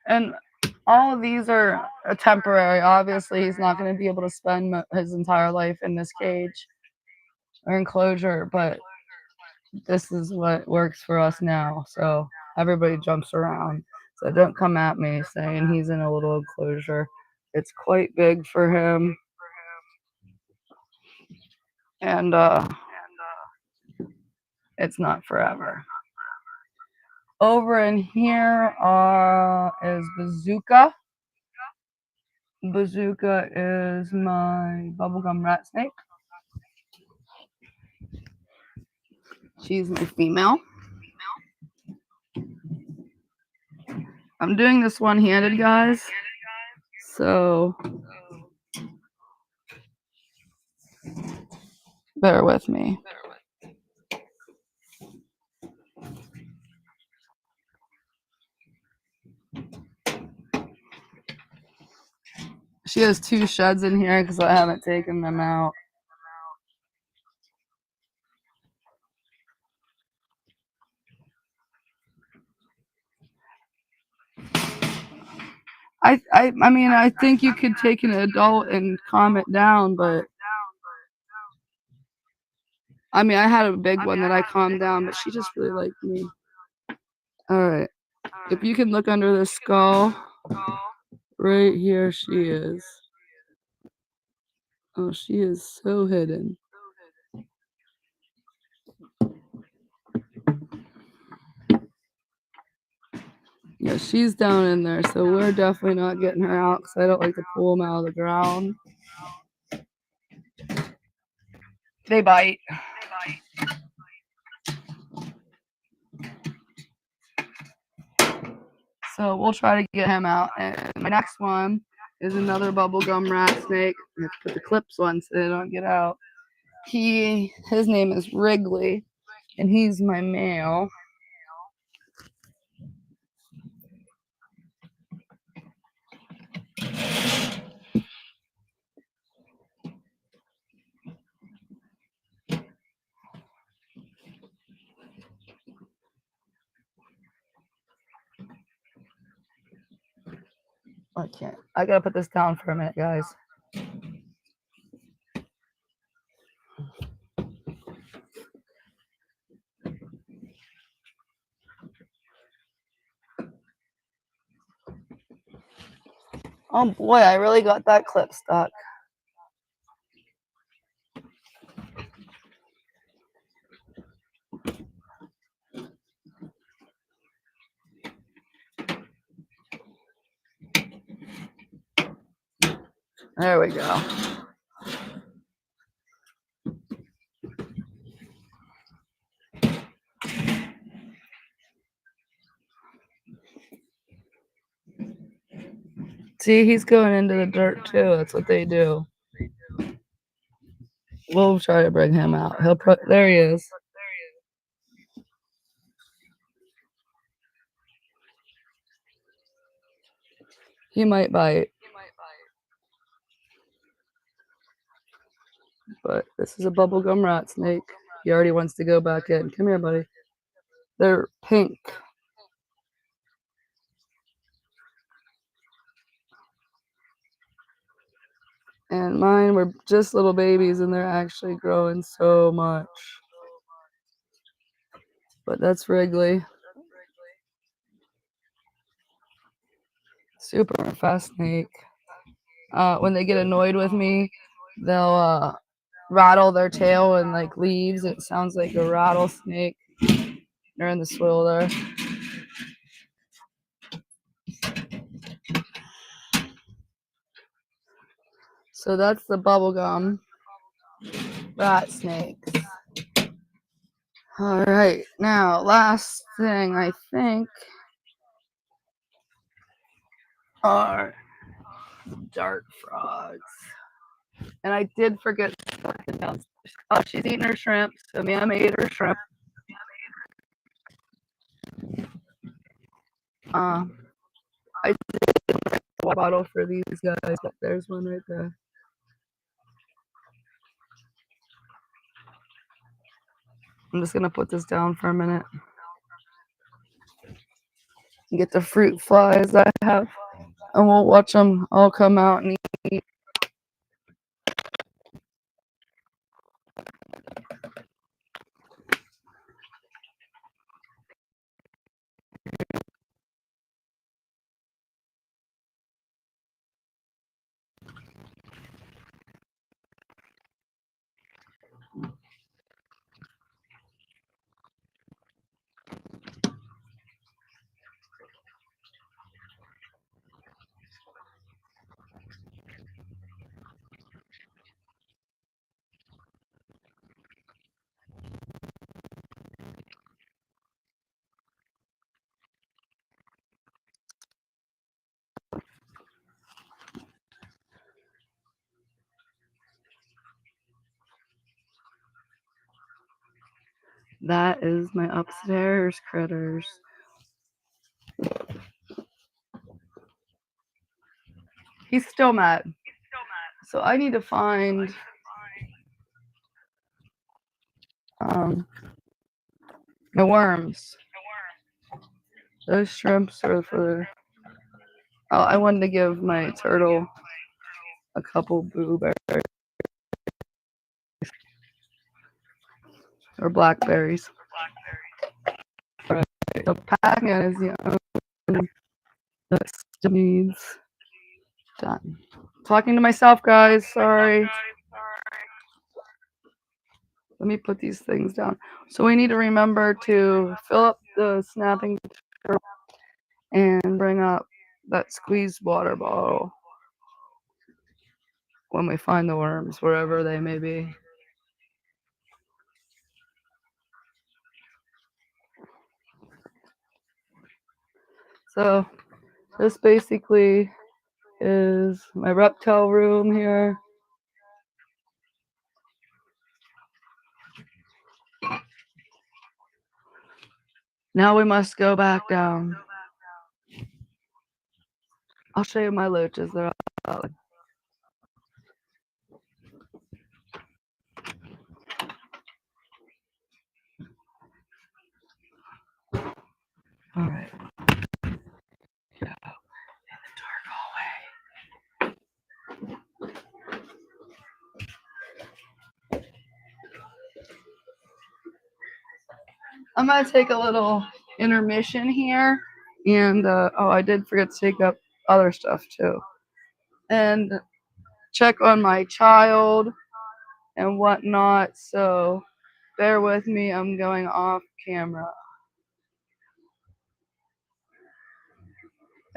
And all of these are temporary. Obviously, he's not going to be able to spend his entire life in this cage or enclosure, but this is what works for us now. So everybody jumps around. So don't come at me saying he's in a little enclosure. It's quite big for him. And it's not forever. Over in here is Bazooka. Bazooka is my bubblegum rat snake. She's my female. I'm doing this one-handed, guys. So bear with me. She has 2 sheds in here because I haven't taken them out. I mean, I think you could take an adult and calm it down, but I mean, I had a big one that I calmed down, but she just really liked me. All right. If you can look under the skull, right here she is. Oh, she is so hidden. Yeah, she's down in there, so we're definitely not getting her out because I don't like to pull them out of the ground. They bite. So we'll try to get him out. And my next one is another bubblegum rat snake. I have to put the clips on so they don't get out. His name is Wrigley, and he's my male. I can't. I gotta put this down for a minute, guys. Oh boy, I really got that clip stuck. There we go. See, he's going into the dirt too. That's what they do. We'll try to bring him out. There he is. He might bite. But this is a bubblegum rat snake. He already wants to go back in. Come here, buddy. They're pink. And mine were just little babies, and they're actually growing so much. But that's Wrigley. Super fast snake. When they get annoyed with me, they'll rattle their tail and like leaves. It sounds like a rattlesnake. They're in the swirl there. So that's the bubblegum rat snakes. All right, now last thing I think are dart frogs. And I did forget. Oh, she's eating her shrimp. So Ma'am ate her shrimp. I did a water bottle for these guys, but there's one right there. I'm just gonna put this down for a minute. Get the fruit flies I have, and we'll watch them all come out and eat. That is my upstairs critters. He's still mad. So I need to find the worms. Those shrimps are for. Oh, I wanted to give my turtle a couple blueberries. or blackberries. Right. So Pac-Man is the only that still needs done. Talking to myself, guys. Sorry. Let me put these things down. So we need to remember to fill up the snapping turtle and bring up that squeezed water bottle when we find the worms, wherever they may be. So this basically is my reptile room here. Now we must go back down. I'll show you my loaches. They're all right. Yeah, in the dark hallway. I'm gonna take a little intermission here, and oh, I did forget to take up other stuff too, and check on my child and whatnot. So bear with me. I'm going off camera.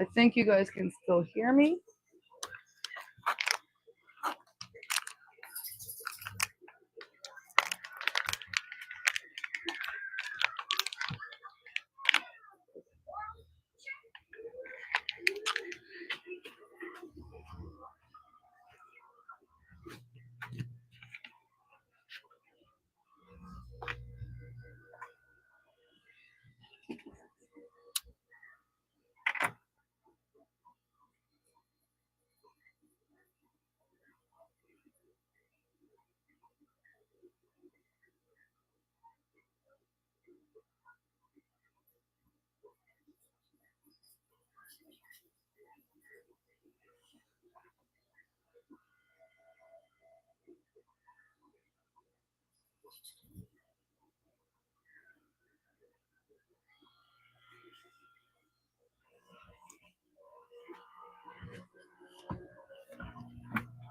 I think you guys can still hear me.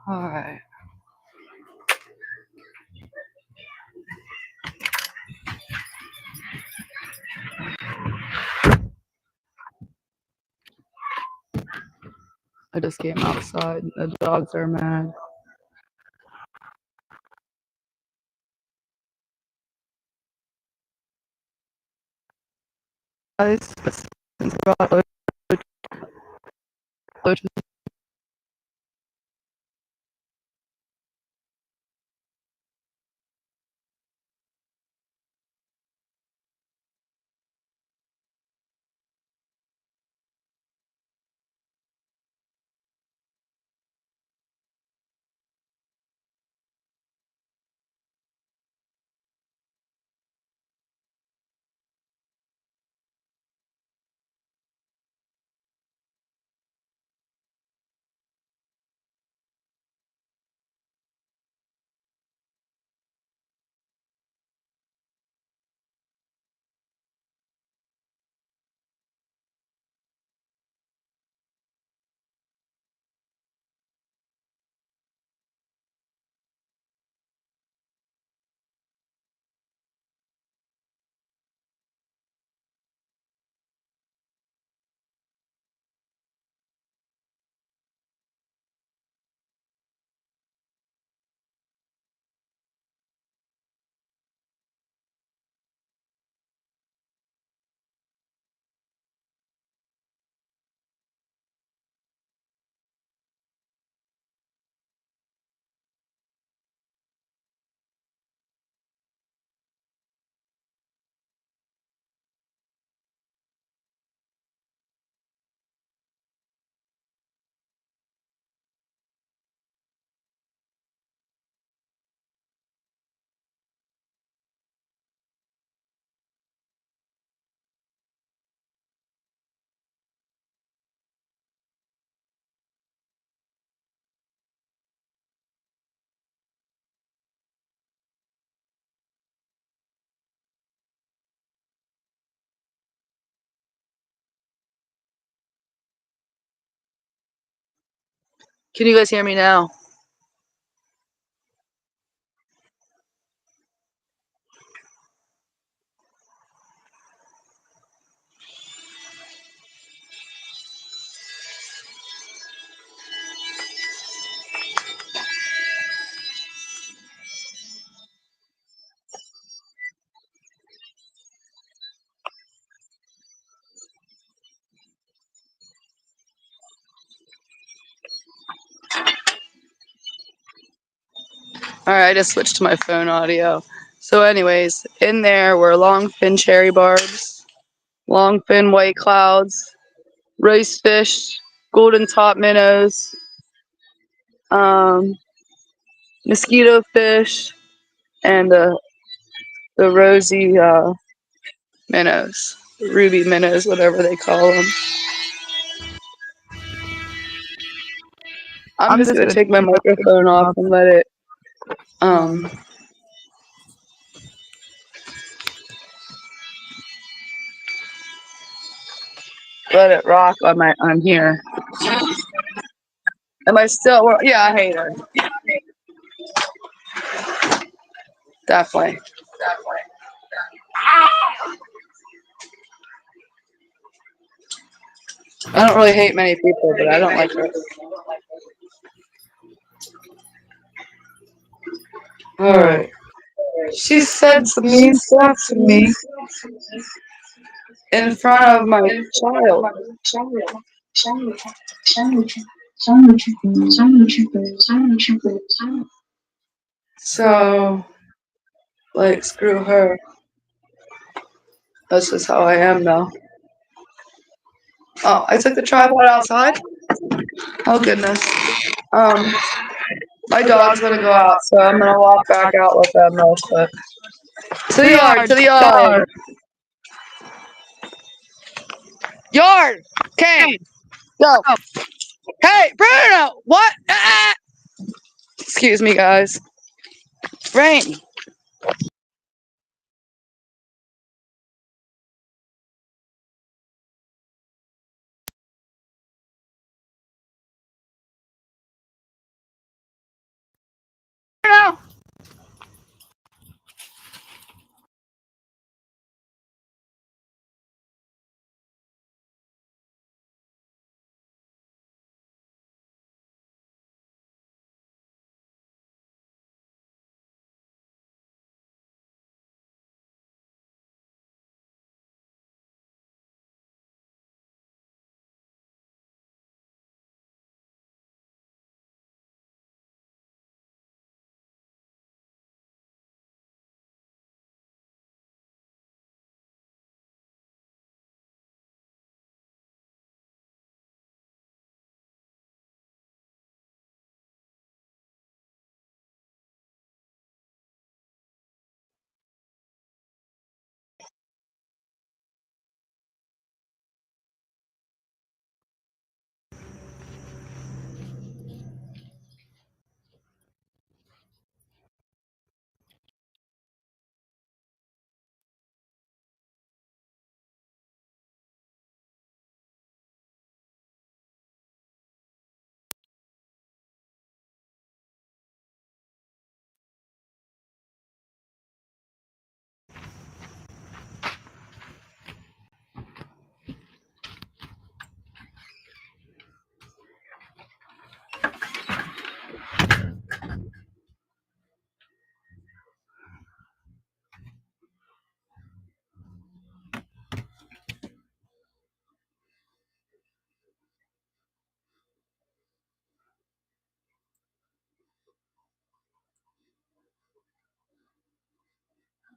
All right. I just came outside. The dogs are mad. Guys, since we got loaches, Can you guys hear me now? Alright, I just switched to my phone audio. So anyways, in there were longfin cherry barbs, longfin white clouds, rice fish, golden top minnows, mosquito fish, and the rosy minnows, ruby minnows, whatever they call them. I'm just gonna take my microphone off and let it um let it rock on here. Am I still? Well, yeah, I hate her. Definitely. I don't really hate many people, but I don't like her. All right. She said some mean stuff to me in front of my child. So, like, screw her. That's just how I am now. Oh, I took the tripod outside? Oh, goodness. My dog's gonna go out, so I'm gonna walk back out with them real quick. To the yard, to the yard. Yard! Kane! Go! Hey, Bruno! What? Ah! Excuse me, guys. Rain. Bruno!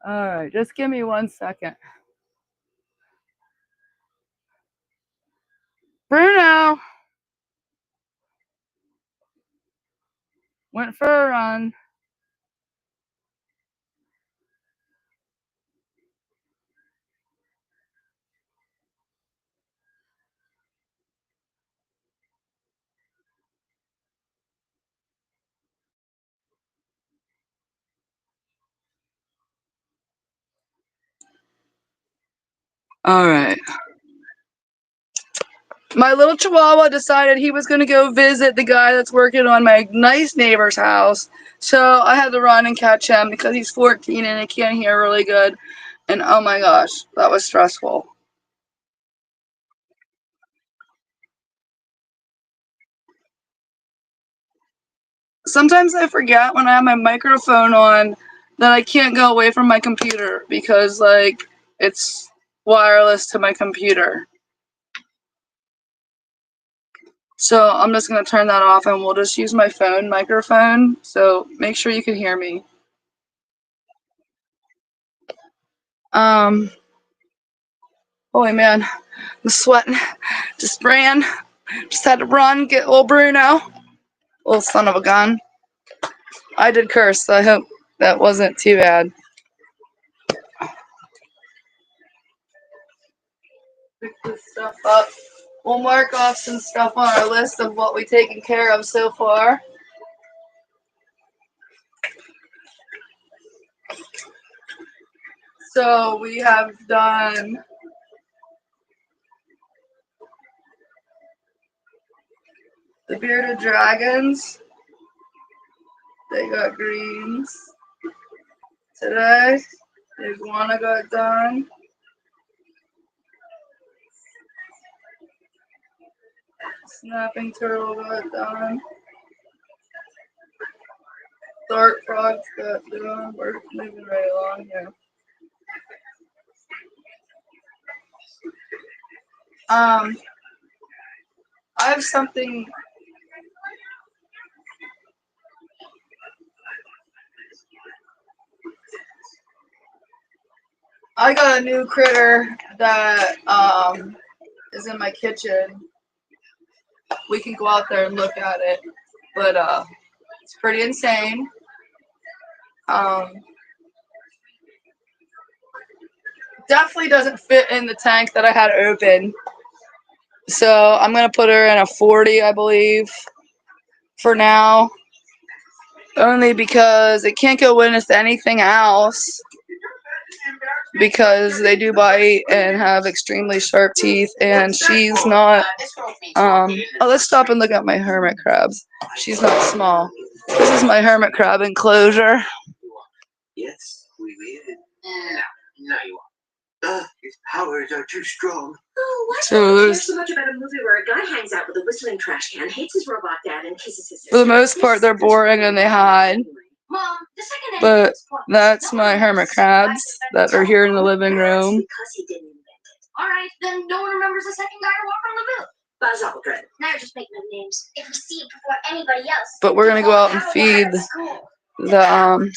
All right, just give me 1 second. Bruno went for a run. All right. My little chihuahua decided he was going to go visit the guy that's working on my nice neighbor's house. So I had to run and catch him because he's 14 and he can't hear really good. And oh my gosh, that was stressful. Sometimes I forget when I have my microphone on that I can't go away from my computer because, like, it's wireless to my computer. So I'm just going to turn that off and we'll just use my phone microphone. So make sure you can hear me. Holy man, I'm sweating. Just ran. Just had to run, get little Bruno. Little son of a gun. I did curse, so I hope that wasn't too bad. Pick this stuff up. We'll mark off some stuff on our list of what we've taken care of so far. So we have done the bearded dragons. They got greens. Today, the iguana got done. Snapping turtle got done. Dark frogs got done. We're moving right along here. I have something. I got a new critter that is in my kitchen. We can go out there and look at it, but it's pretty insane. Definitely doesn't fit in the tank that I had open. So I'm gonna put her in a 40, I believe, for now. Only because it can't go in with anything else. Because they do bite and have extremely sharp teeth, and she's not. Oh, let's stop and look at my hermit crabs. She's not small. This is my hermit crab enclosure. Yes, we did. No, you won't. His powers are too strong. Oh, what? So there's so much about a movie where a guy hangs out with a whistling trash can, hates his robot dad, and kisses his sister. For the most part, they're boring and they hide. Mom, but that's my hermit crabs that are here in the living room. Alright, then no one remembers the second guy who walked on the moon. Buzz Aldrin. Now you're just making up names. If you see it before anybody else. But we're gonna go out and feed the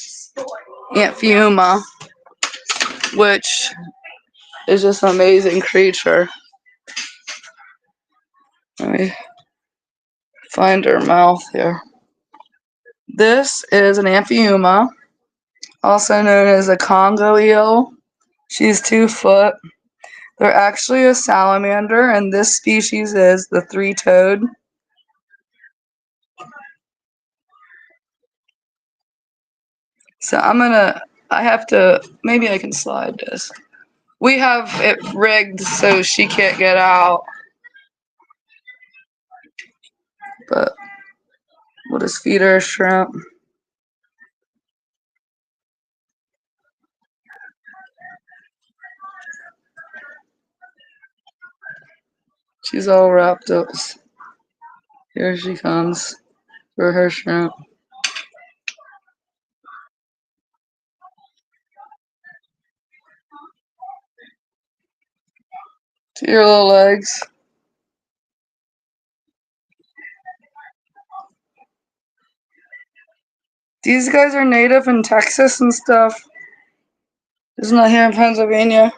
amfuma, which is just an amazing creature. Let me find her mouth here. This is an amfuma, also known as a Congo eel. She's 2 foot. They're actually a salamander, and this species is the 3-toed. So I have to, maybe I can slide this. We have it rigged so she can't get out. But we'll just feed her a shrimp. She's all wrapped up. Here she comes for her shrimp. See her little legs. These guys are native in Texas and stuff. It's not here in Pennsylvania.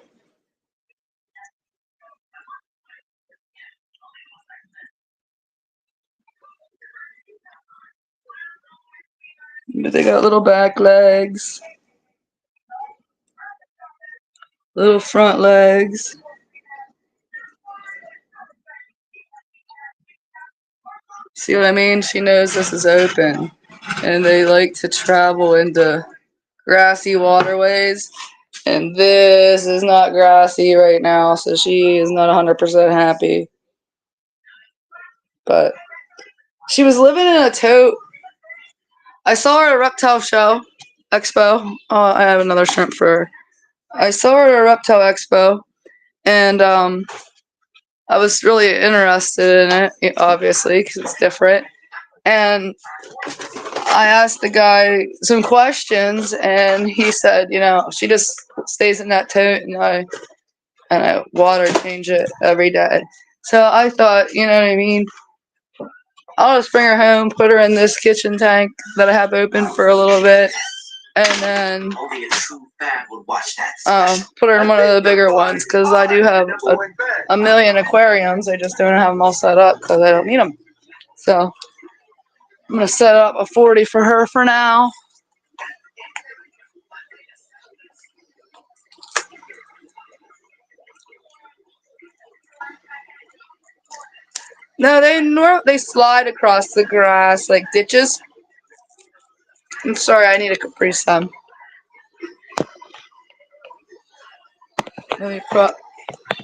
But they got little back legs. Little front legs. See what I mean? She knows this is open. And they like to travel into grassy waterways. And this is not grassy right now, so she is not 100% happy. But she was living in a tote. I saw her at a reptile show, expo. I have another shrimp for her. I saw her at a reptile expo, and I was really interested in it, obviously, because it's different. And I asked the guy some questions, and he said, you know, she just stays in that tote, and I water change it every day. So I thought, you know what I mean? I'll just bring her home, put her in this kitchen tank that I have open for a little bit, and then put her in one of the bigger ones, because I do have a million aquariums. I just don't have them all set up because I don't need them. So I'm going to set up a 40 for her for now. No, they slide across the grass like ditches. I'm sorry, I need a Capri Sun.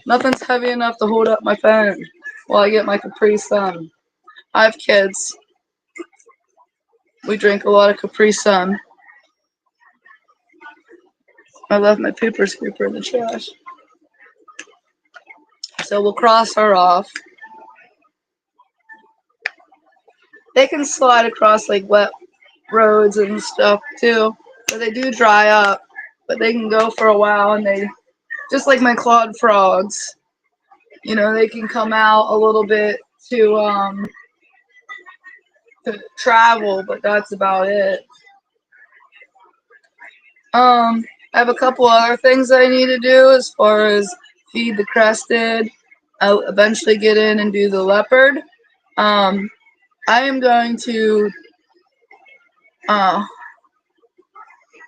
Nothing's heavy enough to hold up my phone while I get my Capri Sun. I have kids. We drink a lot of Capri Sun. I left my pooper scooper in the trash. So we'll cross her off. They can slide across like wet roads and stuff too, but they do dry up. But they can go for a while, and they just like my clawed frogs. You know, they can come out a little bit to travel, but that's about it. I have a couple other things that I need to do as far as feed the crested. I'll eventually get in and do the leopard. I am going to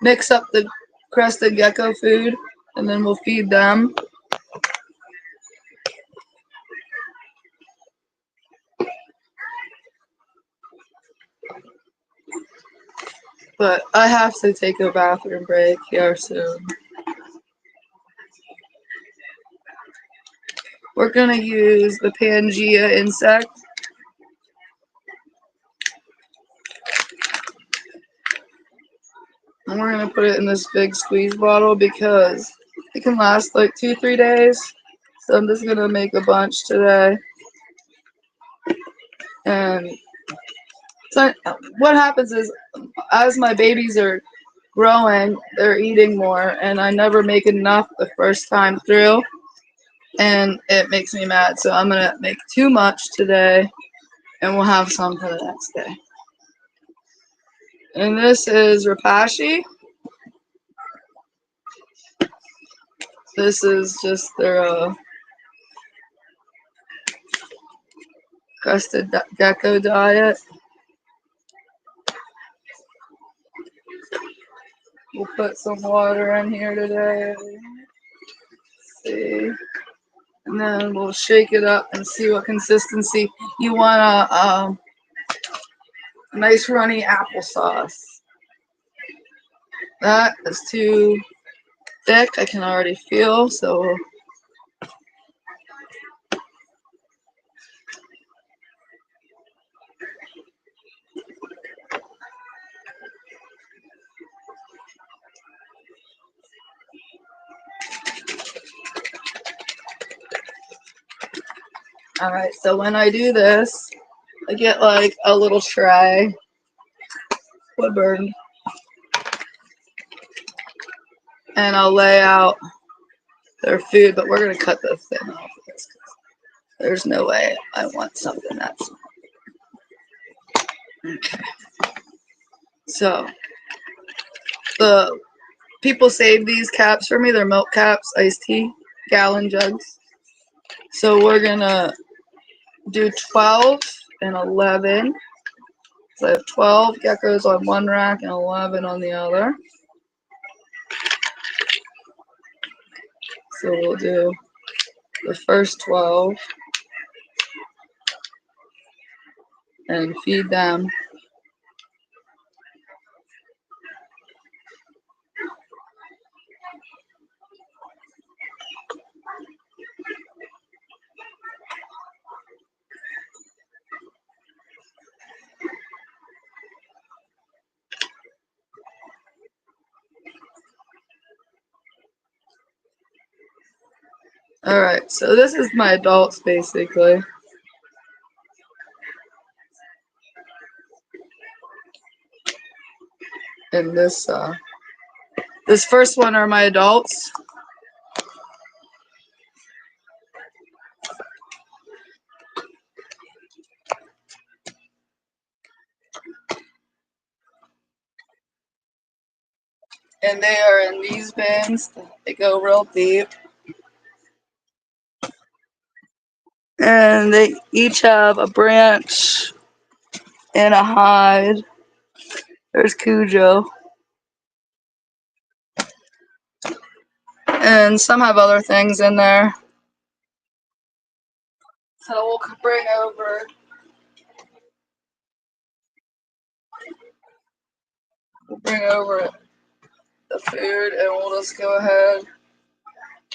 mix up the crested gecko food, and then we'll feed them. But I have to take a bathroom break here soon. We're gonna use the Pangea insect. And we're gonna put it in this big squeeze bottle because it can last like 2-3 days. So I'm just gonna make a bunch today. And so what happens is, as my babies are growing, they're eating more, and I never make enough the first time through, and it makes me mad. So I'm gonna make too much today, and we'll have some for the next day. And this is Rapashi. This is just their crested gecko diet. We'll put some water in here today. Let's see. And then we'll shake it up and see what consistency. You want a nice runny applesauce. That is too thick, I can already feel, so alright, so when I do this, I get like a little tray, Woodburn, and I'll lay out their food, but we're gonna cut the thing off of this. There's no way I want something that's okay. So the people save these caps for me. They're milk caps, iced tea, gallon jugs. So we're gonna do 12 and 11. So I have 12 geckos on one rack and 11 on the other. So we'll do the first 12 and feed them. Alright, so this is my adults basically. And this first one are my adults. And they are in these bins. They go real deep. And they each have a branch and a hide. There's Cujo. And some have other things in there. So we'll bring over the food and we'll just go ahead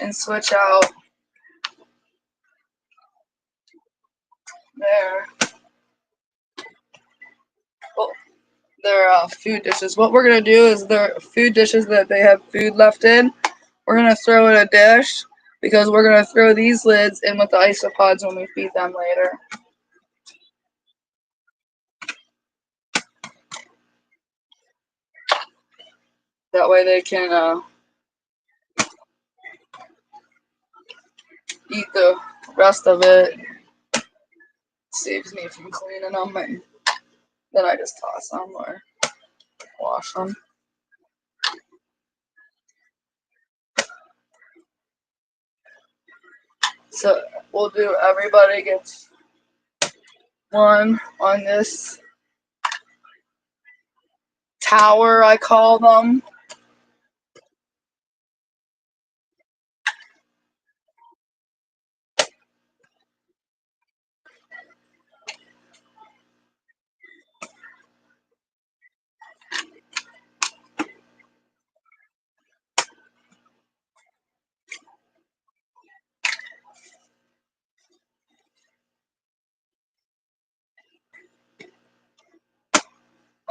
and switch out their, well, their food dishes. What we're going to do is their food dishes that they have food left in, we're going to throw in a dish because we're going to throw these lids in with the isopods when we feed them later. That way they can eat the rest of it. Saves me from cleaning them, and then I just toss them or wash them. So we'll do, everybody gets one on this tower, I call them.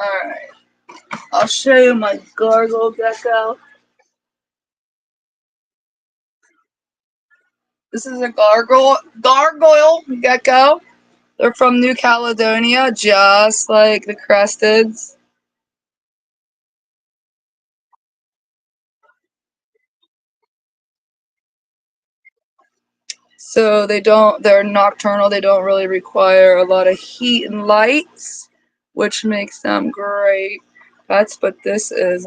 Alright, I'll show you my gargoyle gecko. This is a gargoyle gecko. They're from New Caledonia, just like the cresteds. So they're nocturnal, they don't really require a lot of heat and lights, which makes them great pets, but this is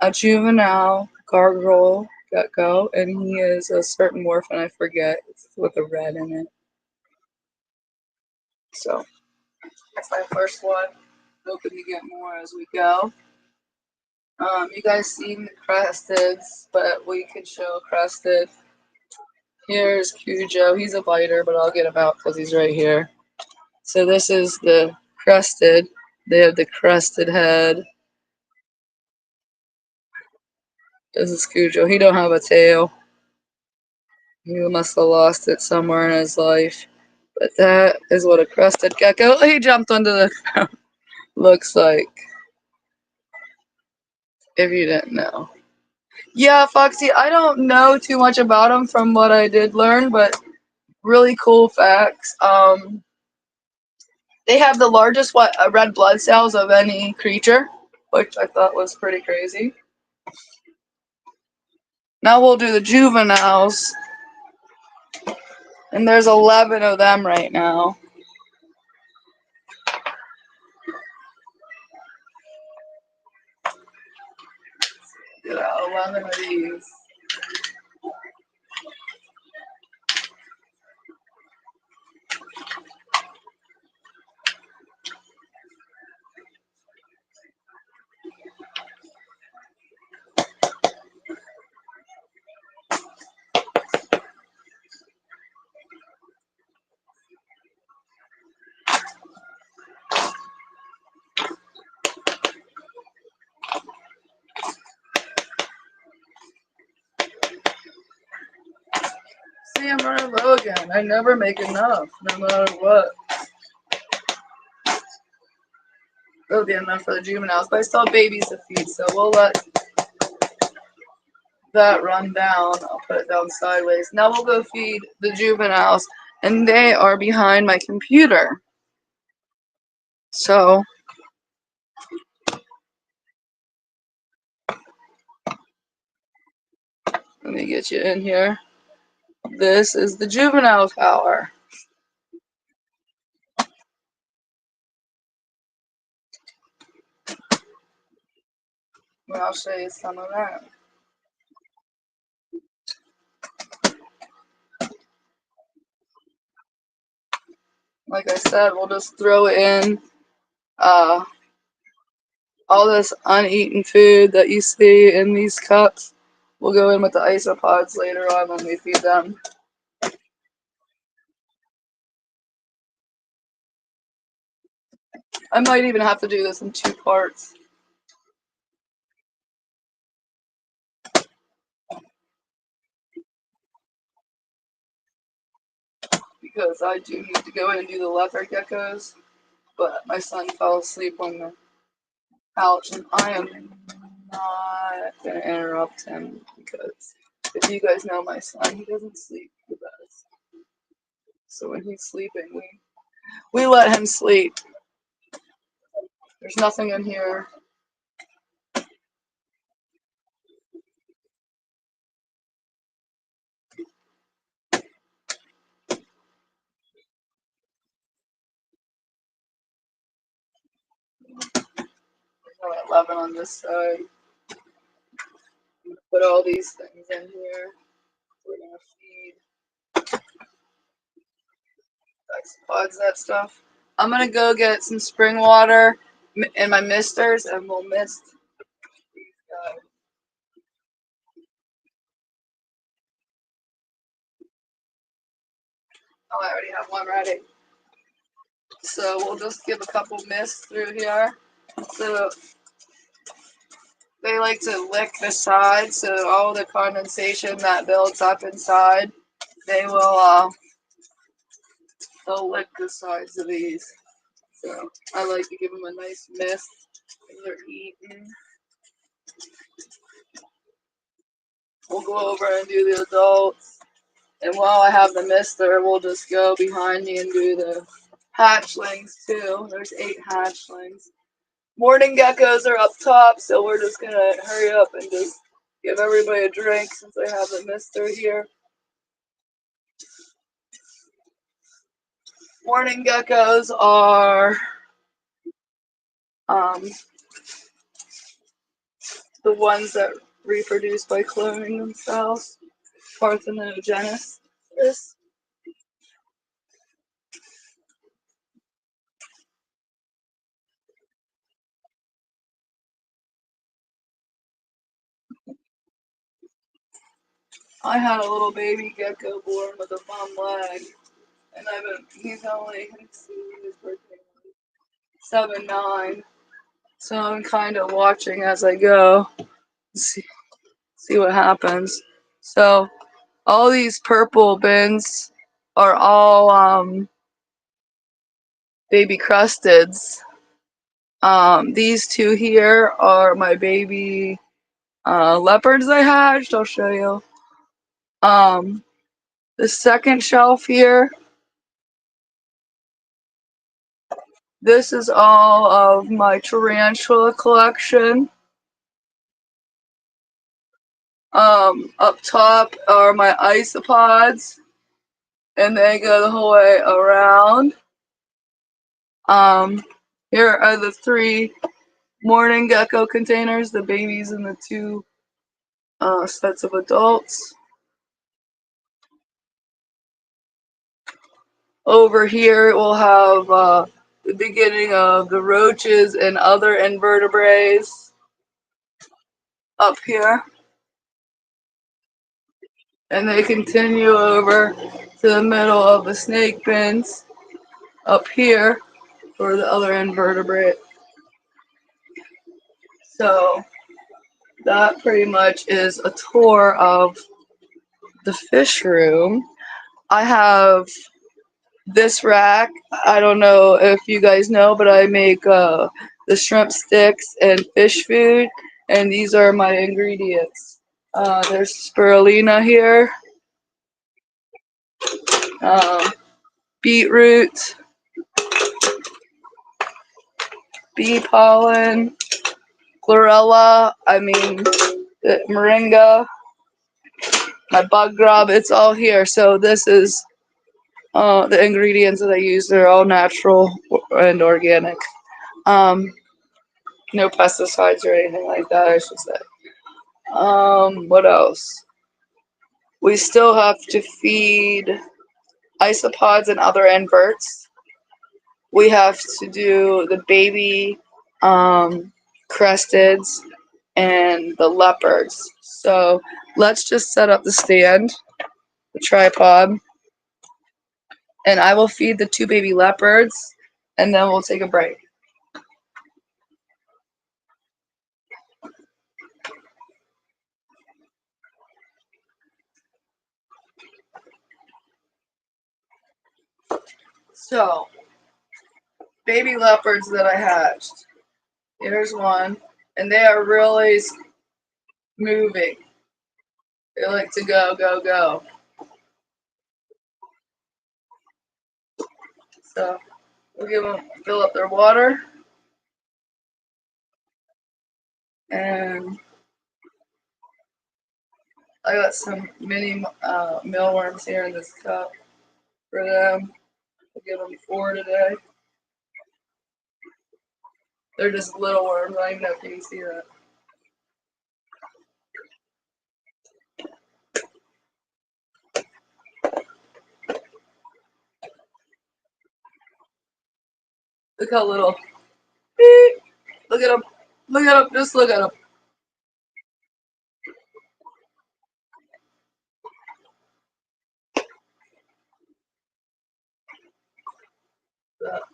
a juvenile gargoyle gecko, and he is a certain morphin, I forget, it's with a red in it. So that's my first one. Hoping to get more as we go. You guys seen the cresteds, but we could show crested. Here's Cujo. He's a biter, but I'll get him out because he's right here. So this is the crested. They have the crested head. This is Cujo. He don't have a tail. He must have lost it somewhere in his life. But that is what a crested gecko. He jumped onto the ground. Looks like. If you didn't know. Yeah, Foxy, I don't know too much about them from what I did learn, but really cool facts. They have the largest red blood cells of any creature, which I thought was pretty crazy. Now we'll do the juveniles, and there's 11 of them right now. Yeah, 11 of these. See, I'm running low again. I never make enough, no matter what. It'll be enough for the juveniles, but I still have babies to feed, so we'll let that run down. I'll put it down sideways. Now we'll go feed the juveniles, and they are behind my computer. So let me get you in here. This is the juvenile tower. And I'll show you some of that. Like I said, we'll just throw in uh, all this uneaten food that you see in these cups. We'll go in with the isopods later on when we feed them. I might even have to do this in 2 parts. Because I do need to go in and do the leopard geckos, but my son fell asleep on the couch, and I am not going to interrupt him because if you guys know my son, he doesn't sleep the best. So when he's sleeping, we let him sleep. There's nothing in here. There's 11 on this side. Put all these things in here. We're going to feed pods that stuff. I'm going to go get some spring water and my misters, and we'll mist these guys. Oh, I already have one ready. So we'll just give a couple mists through here. So they like to lick the sides, so all the condensation that builds up inside, they will they'll lick the sides of these. So I like to give them a nice mist when they're eating. We'll go over and do the adults. And while I have the mister, we'll just go behind me and do the hatchlings too. There's 8 hatchlings. Morning geckos are up top, so we're just gonna hurry up and just give everybody a drink since I have the mister here. Morning geckos are um, the ones that reproduce by cloning themselves, parthenogenesis. I had a little baby gecko born with a bum leg, and he's only, let's see, his birthday, 7'9". So I'm kind of watching as I go, see what happens. So all these purple bins are all baby crusteds. These 2 here are my baby leopards I hatched. I'll show you. Um, the second shelf here, this is all of my tarantula collection. Up top are my isopods, and they go the whole way around. Here are the 3 morning gecko containers, the babies and the 2 sets of adults. Over here we'll have the beginning of the roaches and other invertebrates up here. And they continue over to the middle of the snake bins up here for the other invertebrate. So that pretty much is a tour of the fish room. I have this rack. I don't know if you guys know, but I make the shrimp sticks and fish food, and these are my ingredients. There's spirulina here, beetroot, bee pollen, chlorella, moringa, my bug grub, it's all here. So this is the ingredients that I use. They're all natural and organic. No pesticides or anything like that, I should say. What else? We still have to feed isopods and other inverts. We have to do the baby cresteds and the leopards. So let's just set up the stand, the tripod, and I will feed the two baby leopards, and then we'll take a break. So, baby leopards that I hatched. Here's one, and they are really moving. They like to go, go, go. So we'll give them fill up their water, and I got some mini mealworms here in this cup for them. I'll give them 4 today. They're just little worms. I don't even know if you can see that. Look how little. Beep. Look at them. Look at them. Just look at them.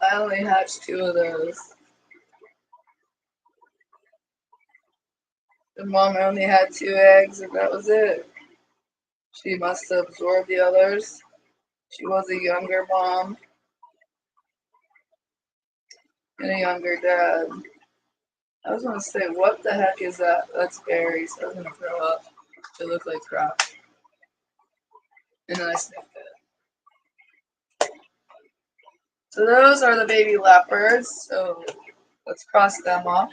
I only hatched 2 of those. The mom only had 2 eggs, and that was it. She must have absorbed the others. She was a younger mom and a younger dad. I was gonna say, what the heck is that? That's berries. I was gonna throw up. It looked like crap. And then I sniffed it. So those are the baby leopards. So let's cross them off.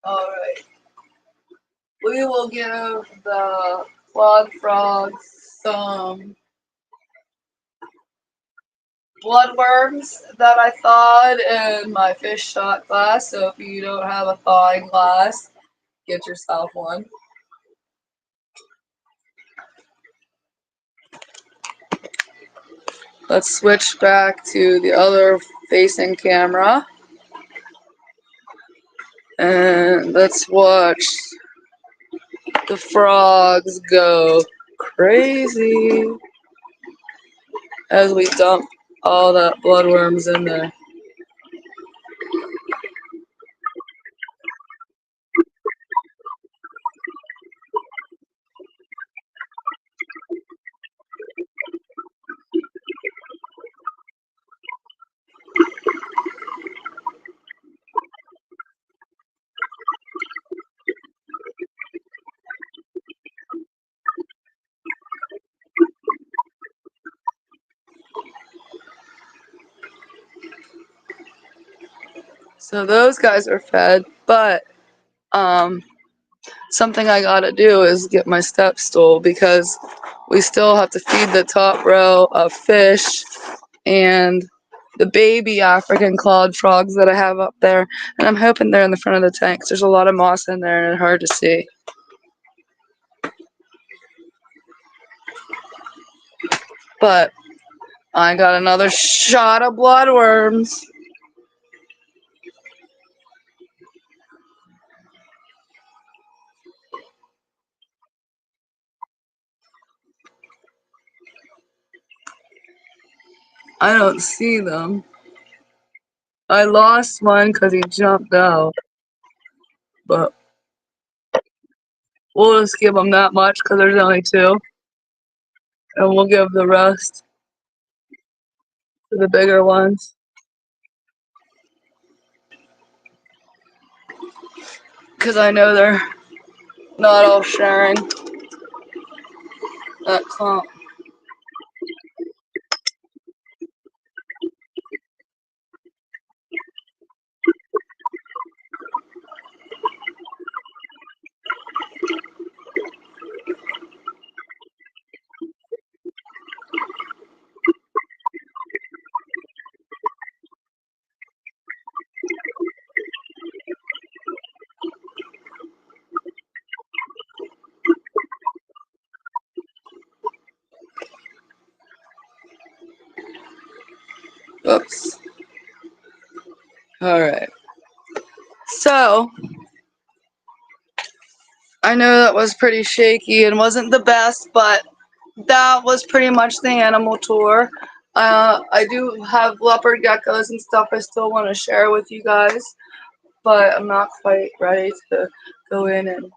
Alright. We will give the clawed frogs some bloodworms that I thawed in my fish shot glass. So if you don't have a thawing glass, get yourself one. Let's switch back to the other facing camera. And let's watch the frogs go crazy as we dump all that bloodworms in there. So those guys are fed, but something I gotta do is get my step stool because we still have to feed the top row of fish and the baby African clawed frogs that I have up there. And I'm hoping they're in the front of the tanks. There's a lot of moss in there and it's hard to see. But I got another shot of bloodworms. I don't see them. I lost one because he jumped out. But We'll just give them that much because there's only two, and we'll give the rest to the bigger ones. Because I know they're not all sharing that clump. Oops. Alright. So, I know that was pretty shaky and wasn't the best, but that was pretty much the animal tour. I do have leopard geckos and stuff I still want to share with you guys, but I'm not quite ready to go in and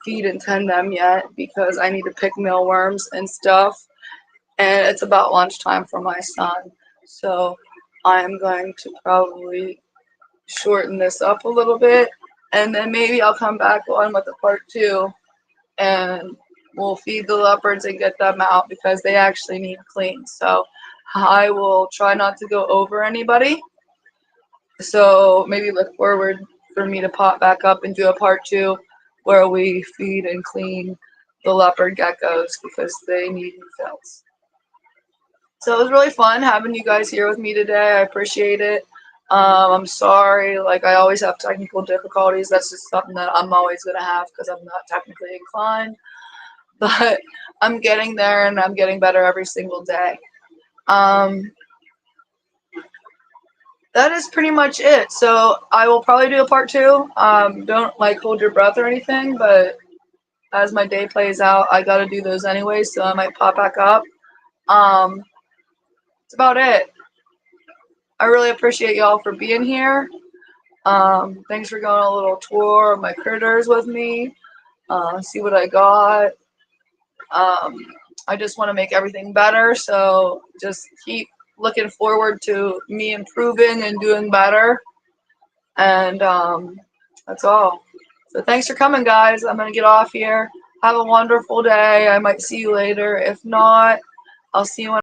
feed and tend them yet because I need to pick mealworms and stuff, and it's about lunchtime for my son. So I'm going to probably shorten this up a little bit, and then maybe I'll come back on with a part 2 and we'll feed the leopards and get them out because they actually need clean. So I will try not to go over anybody. So maybe look forward for me to pop back up and do a part 2 where we feed and clean the leopard geckos because they need refills. So it was really fun having you guys here with me today. I appreciate it. I'm sorry, like I always have technical difficulties. That's just something that I'm always going to have because I'm not technically inclined. But I'm getting there and I'm getting better every single day. That is pretty much it. So I will probably do a part 2. Don't like hold your breath or anything, but as my day plays out, I gotta do those anyway, so I might pop back up. That's about it. I really appreciate y'all for being here. Thanks for going on a little tour of my critters with me. See what I got. I just want to make everything better, so just keep looking forward to me improving and doing better. And that's all. So thanks for coming, guys. I'm going to get off here. Have a wonderful day. I might see you later. If not, I'll see you when